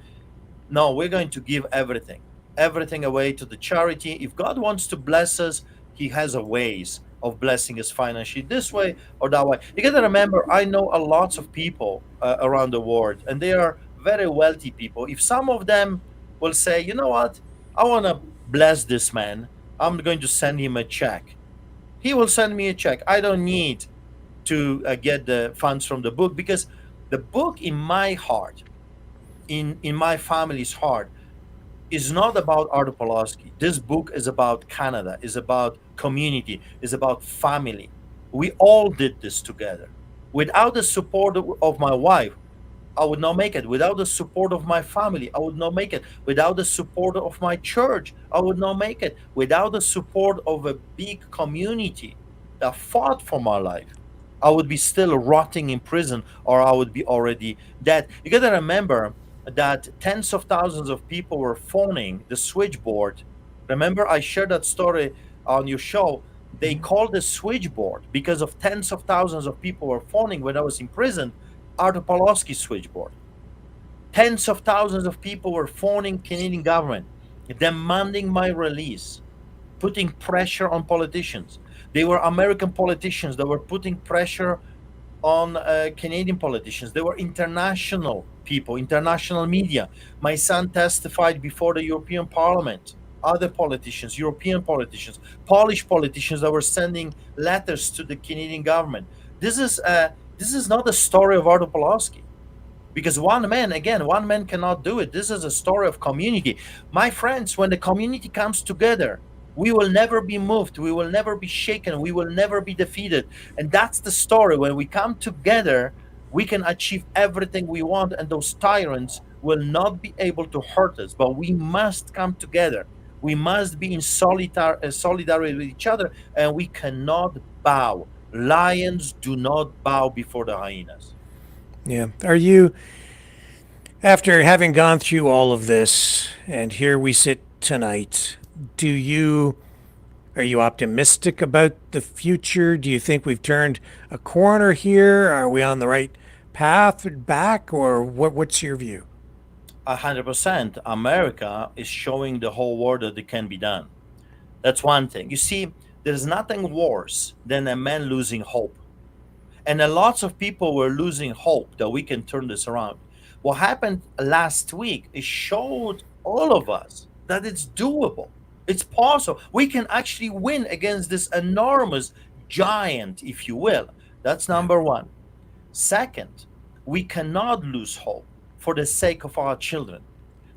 no, we're going to give everything away to the charity. If God wants to bless us, he has a ways of blessing us financially, this way or that way. You got to remember, I know a lot of people around the world, and they are very wealthy people. If some of them will say, you know what, I want to bless this man, I'm going to send him a check. He will send me a check. I don't need to get the funds from the book, because the book in my heart, in my family's heart, is not about Artur Pawlowski. This book is about Canada, is about community, is about family. We all did this together. Without the support of my wife, I would not make it. Without the support of my family, I would not make it. Without the support of my church, I would not make it. Without the support of a big community that fought for my life, I would be still rotting in prison, or I would be already dead. You got to remember that tens of thousands of people were phoning the switchboard. Remember, I shared that story on your show. They called the switchboard because of tens of thousands of people were phoning when I was in prison. Artur Pawlowski switchboard. Tens of thousands of people were phoning Canadian government, demanding my release, putting pressure on politicians. They were American politicians that were putting pressure on Canadian politicians. They were international people, international media. My son testified before the European Parliament. Other politicians, European politicians, Polish politicians that were sending letters to the Canadian government. This is not the story of Artur Pawlowski, because one man cannot do it. This is a story of community. My friends, when the community comes together, we will never be moved. We will never be shaken. We will never be defeated. And that's the story. When we come together, we can achieve everything we want, and those tyrants will not be able to hurt us. But we must come together. We must be in solidarity with each other, and we cannot bow. Lions do not bow before the hyenas. Yeah. Are you, after having gone through all of this, and here we sit tonight, are you optimistic about the future? Do you think we've turned a corner here? Are we on the right path back, or what's your view? 100%. America is showing the whole world that it can be done. That's one thing. You see, there's nothing worse than a man losing hope. And lots of people were losing hope that we can turn this around. What happened last week, it showed all of us that it's doable. It's possible. We can actually win against this enormous giant, if you will. That's number one. Second, we cannot lose hope for the sake of our children.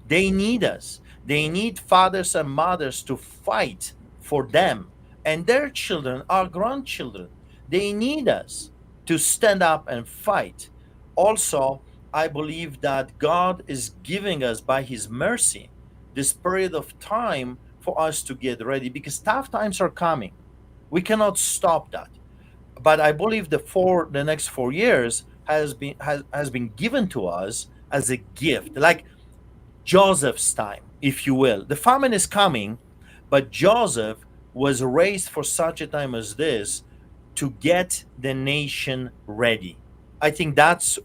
They need us. They need fathers and mothers to fight for them and their children, our grandchildren. They need us to stand up and fight. Also, I believe that God is giving us, by His mercy, this period of time for us to get ready, because tough times are coming. We cannot stop that. But I believe the next 4 years has been given to us as a gift, like Joseph's time, if you will. The famine is coming, but Joseph was raised for such a time as this to get the nation ready. I think that's,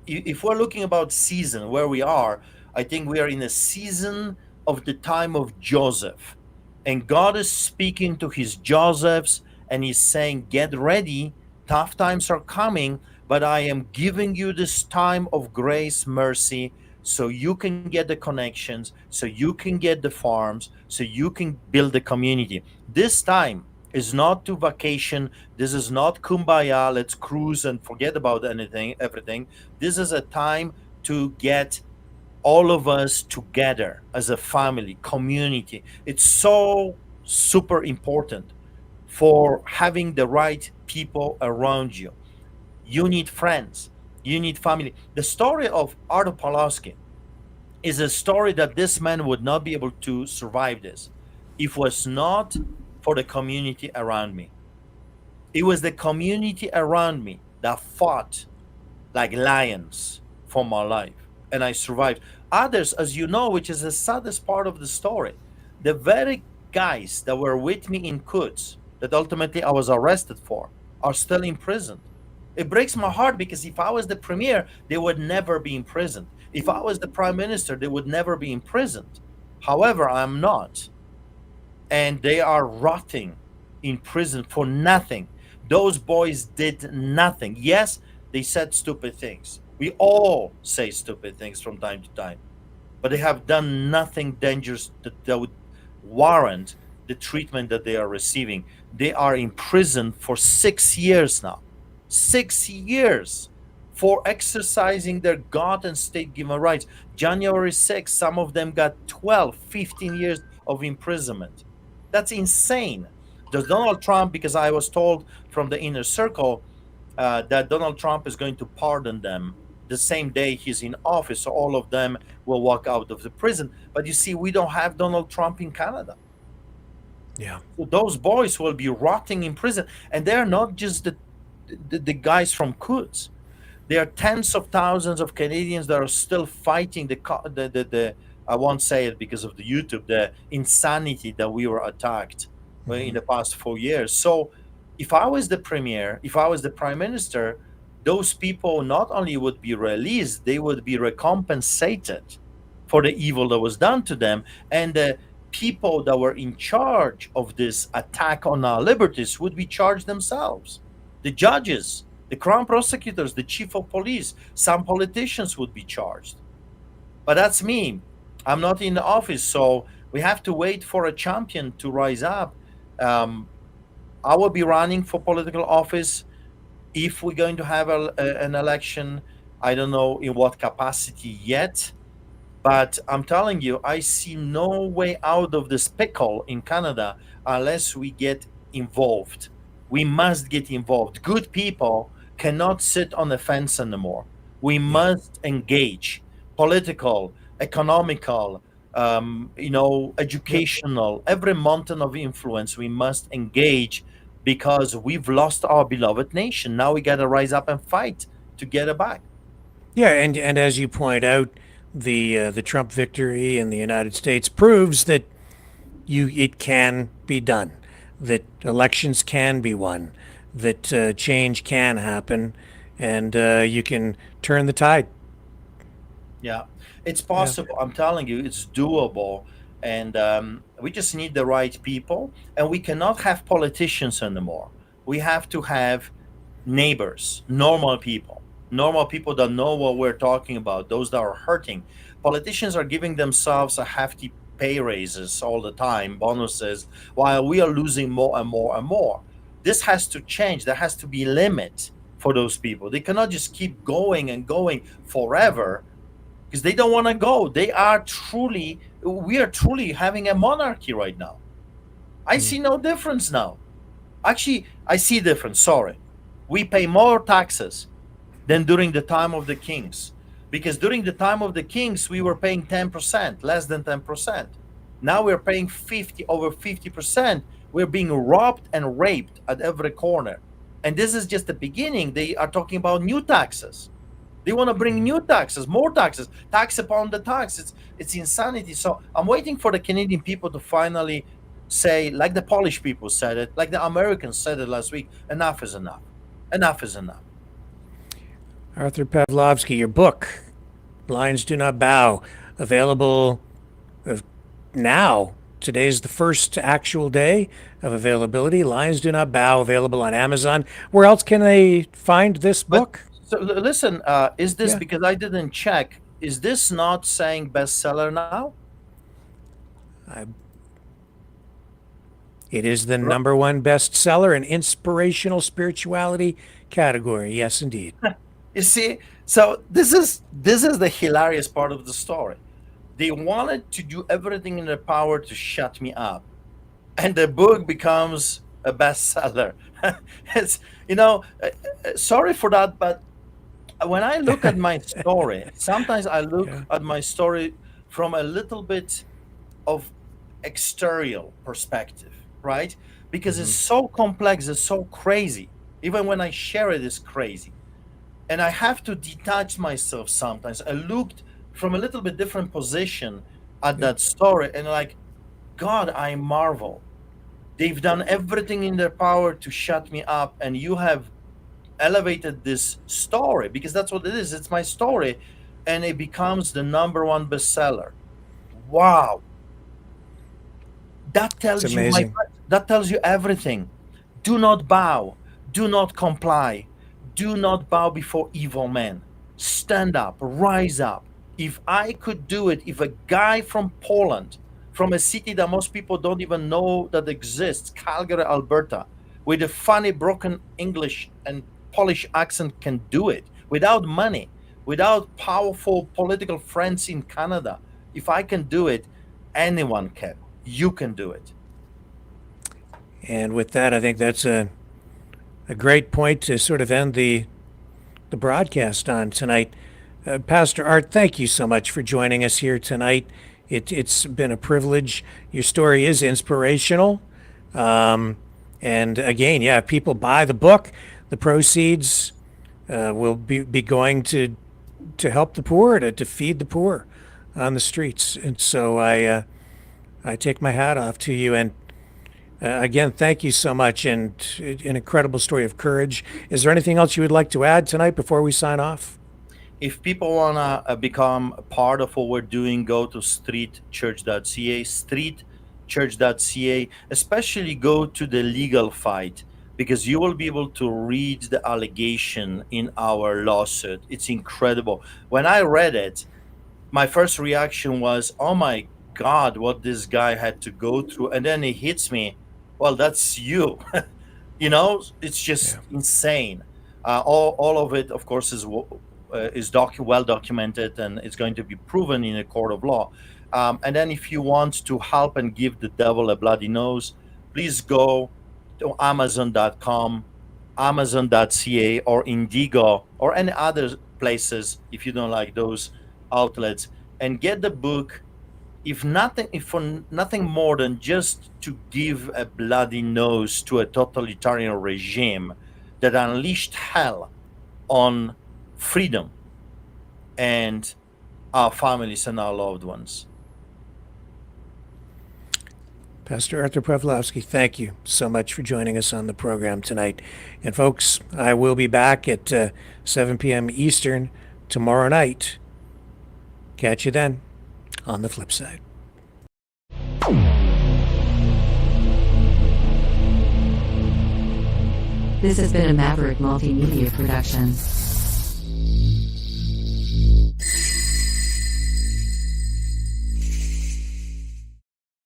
if we're looking about season where we are, I think we are in a season of the time of Joseph. And God is speaking to his Josephs, and he's saying, get ready, tough times are coming, but I am giving you this time of grace, mercy, so you can get the connections, so you can get the farms, so you can build the community. This time is not to vacation. This is not kumbaya, let's cruise and forget about everything. This is a time to get all of us together as a family, community. It's so super important for having the right people around you. You need friends, you need family. The story of Artur Pawlowski is a story that this man would not be able to survive this if it was not for the community around me. It was the community around me that fought like lions for my life, and I survived. Others, as you know, which is the saddest part of the story, the very guys that were with me in Quds, that ultimately I was arrested for, are still in prison. It breaks my heart, because if I was the premier, they would never be imprisoned. If I was the prime minister, they would never be imprisoned. However, I'm not. And they are rotting in prison for nothing. Those boys did nothing. Yes, they said stupid things. We all say stupid things from time to time. But they have done nothing dangerous that would warrant the treatment that they are receiving. They are in prison for 6 years now. 6 years for exercising their God and state-given rights. January 6th, some of them got 12, 15 years of imprisonment. That's insane. Does Donald Trump, because I was told from the inner circle that Donald Trump is going to pardon them, the same day he's in office. So all of them will walk out of the prison. But you see, we don't have Donald Trump in Canada. Yeah. So those boys will be rotting in prison. And they're not just the guys from Quds. There are tens of thousands of Canadians that are still fighting the I won't say it because of the YouTube, the insanity that we were attacked in the past 4 years. So if I was the premier, if I was the prime minister, those people not only would be released, they would be recompensated for the evil that was done to them. And the people that were in charge of this attack on our liberties would be charged themselves. The judges, the crown prosecutors, the chief of police, some politicians would be charged. But that's me. I'm not in the office, so we have to wait for a champion to rise up. I will be running for political office if we're going to have an election. I don't know in what capacity yet, but I'm telling you, I see no way out of this pickle in Canada unless we get involved. We must get involved. Good people cannot sit on the fence anymore. We must engage. Political, economical, educational, every mountain of influence, we must engage because we've lost our beloved nation. Now we got to rise up and fight to get it back. Yeah, and as you point out, the Trump victory in the United States proves that it can be done, that elections can be won, that change can happen, and you can turn the tide. Yeah, it's possible. I'm telling you, it's doable. And we just need the right people. And we cannot have politicians anymore. We have to have neighbors, normal people that know what we're talking about, those that are hurting. Politicians are giving themselves a hefty pay raises all the time, bonuses, while we are losing more and more and more. This has to change. There has to be a limit for those people. They cannot just keep going and going forever, because they don't want to go. We are truly having a monarchy right now. I see no difference now. Actually, I see difference, sorry. We pay more taxes than during the time of the kings. Because during the time of the kings, we were paying 10%, less than 10%. Now we're paying over 50%. We're being robbed and raped at every corner. And this is just the beginning. They are talking about new taxes. They want to bring new taxes, more taxes, tax upon the tax. It's insanity. So I'm waiting for the Canadian people to finally say, like the Polish people said it, like the Americans said it last week, enough is enough. Enough is enough. Artur Pawlowski, your book, Lions Do Not Bow, available now. Today's the first actual day of availability. Lions Do Not Bow, available on Amazon. Where else can they find this book? So listen, is this, because I didn't check, is this not saying bestseller now? It is the number one bestseller in inspirational spirituality category. Yes, indeed. You see, so this is the hilarious part of the story. They wanted to do everything in their power to shut me up, and the book becomes a bestseller. It's sorry for that, but when I look at my story, sometimes I look at my story from a little bit of exterior perspective, right? Because it's so complex, it's so crazy. Even when I share it, it's crazy. And I have to detach myself sometimes. I looked from a little bit different position at that story, and like, God, I marvel. They've done everything in their power to shut me up, and you have elevated this story, because that's what it is. It's my story, and it becomes the number one bestseller. Wow. That tells you that tells you everything. Do not bow. Do not comply. Do not bow before evil men. Stand up, rise up. If I could do it, if a guy from Poland, from a city that most people don't even know that exists, Calgary, Alberta, with a funny broken English and Polish accent can do it, without money, without powerful political friends in Canada, if I can do it, anyone can. You can do it. And with that, I think that's a great point to sort of end the broadcast on tonight. Pastor Art, thank you so much for joining us here tonight. It's been a privilege. Your story is inspirational. And again, yeah, if people buy the book, the proceeds will be going to help the poor, to feed the poor on the streets. And so I take my hat off to you. And again, thank you so much. And an incredible story of courage. Is there anything else you would like to add tonight before we sign off? If people want to become a part of what we're doing, go to streetchurch.ca, streetchurch.ca, especially go to the legal fight, because you will be able to read the allegation in our lawsuit. It's incredible. When I read it, my first reaction was, oh my God, what this guy had to go through. And then it hits me, well, that's you. It's just insane. All of it, of course, is well documented, and it's going to be proven in a court of law. And then if you want to help and give the devil a bloody nose, please go to Amazon.com, Amazon.ca, or Indigo, or any other places if you don't like those outlets, and get the book. If for nothing more than just to give a bloody nose to a totalitarian regime that unleashed hell on freedom and our families and our loved ones. Pastor Artur Pawlowski, thank you so much for joining us on the program tonight. And folks, I will be back at 7 p.m. Eastern tomorrow night. Catch you then on the flip side. This has been a Maverick Multimedia production.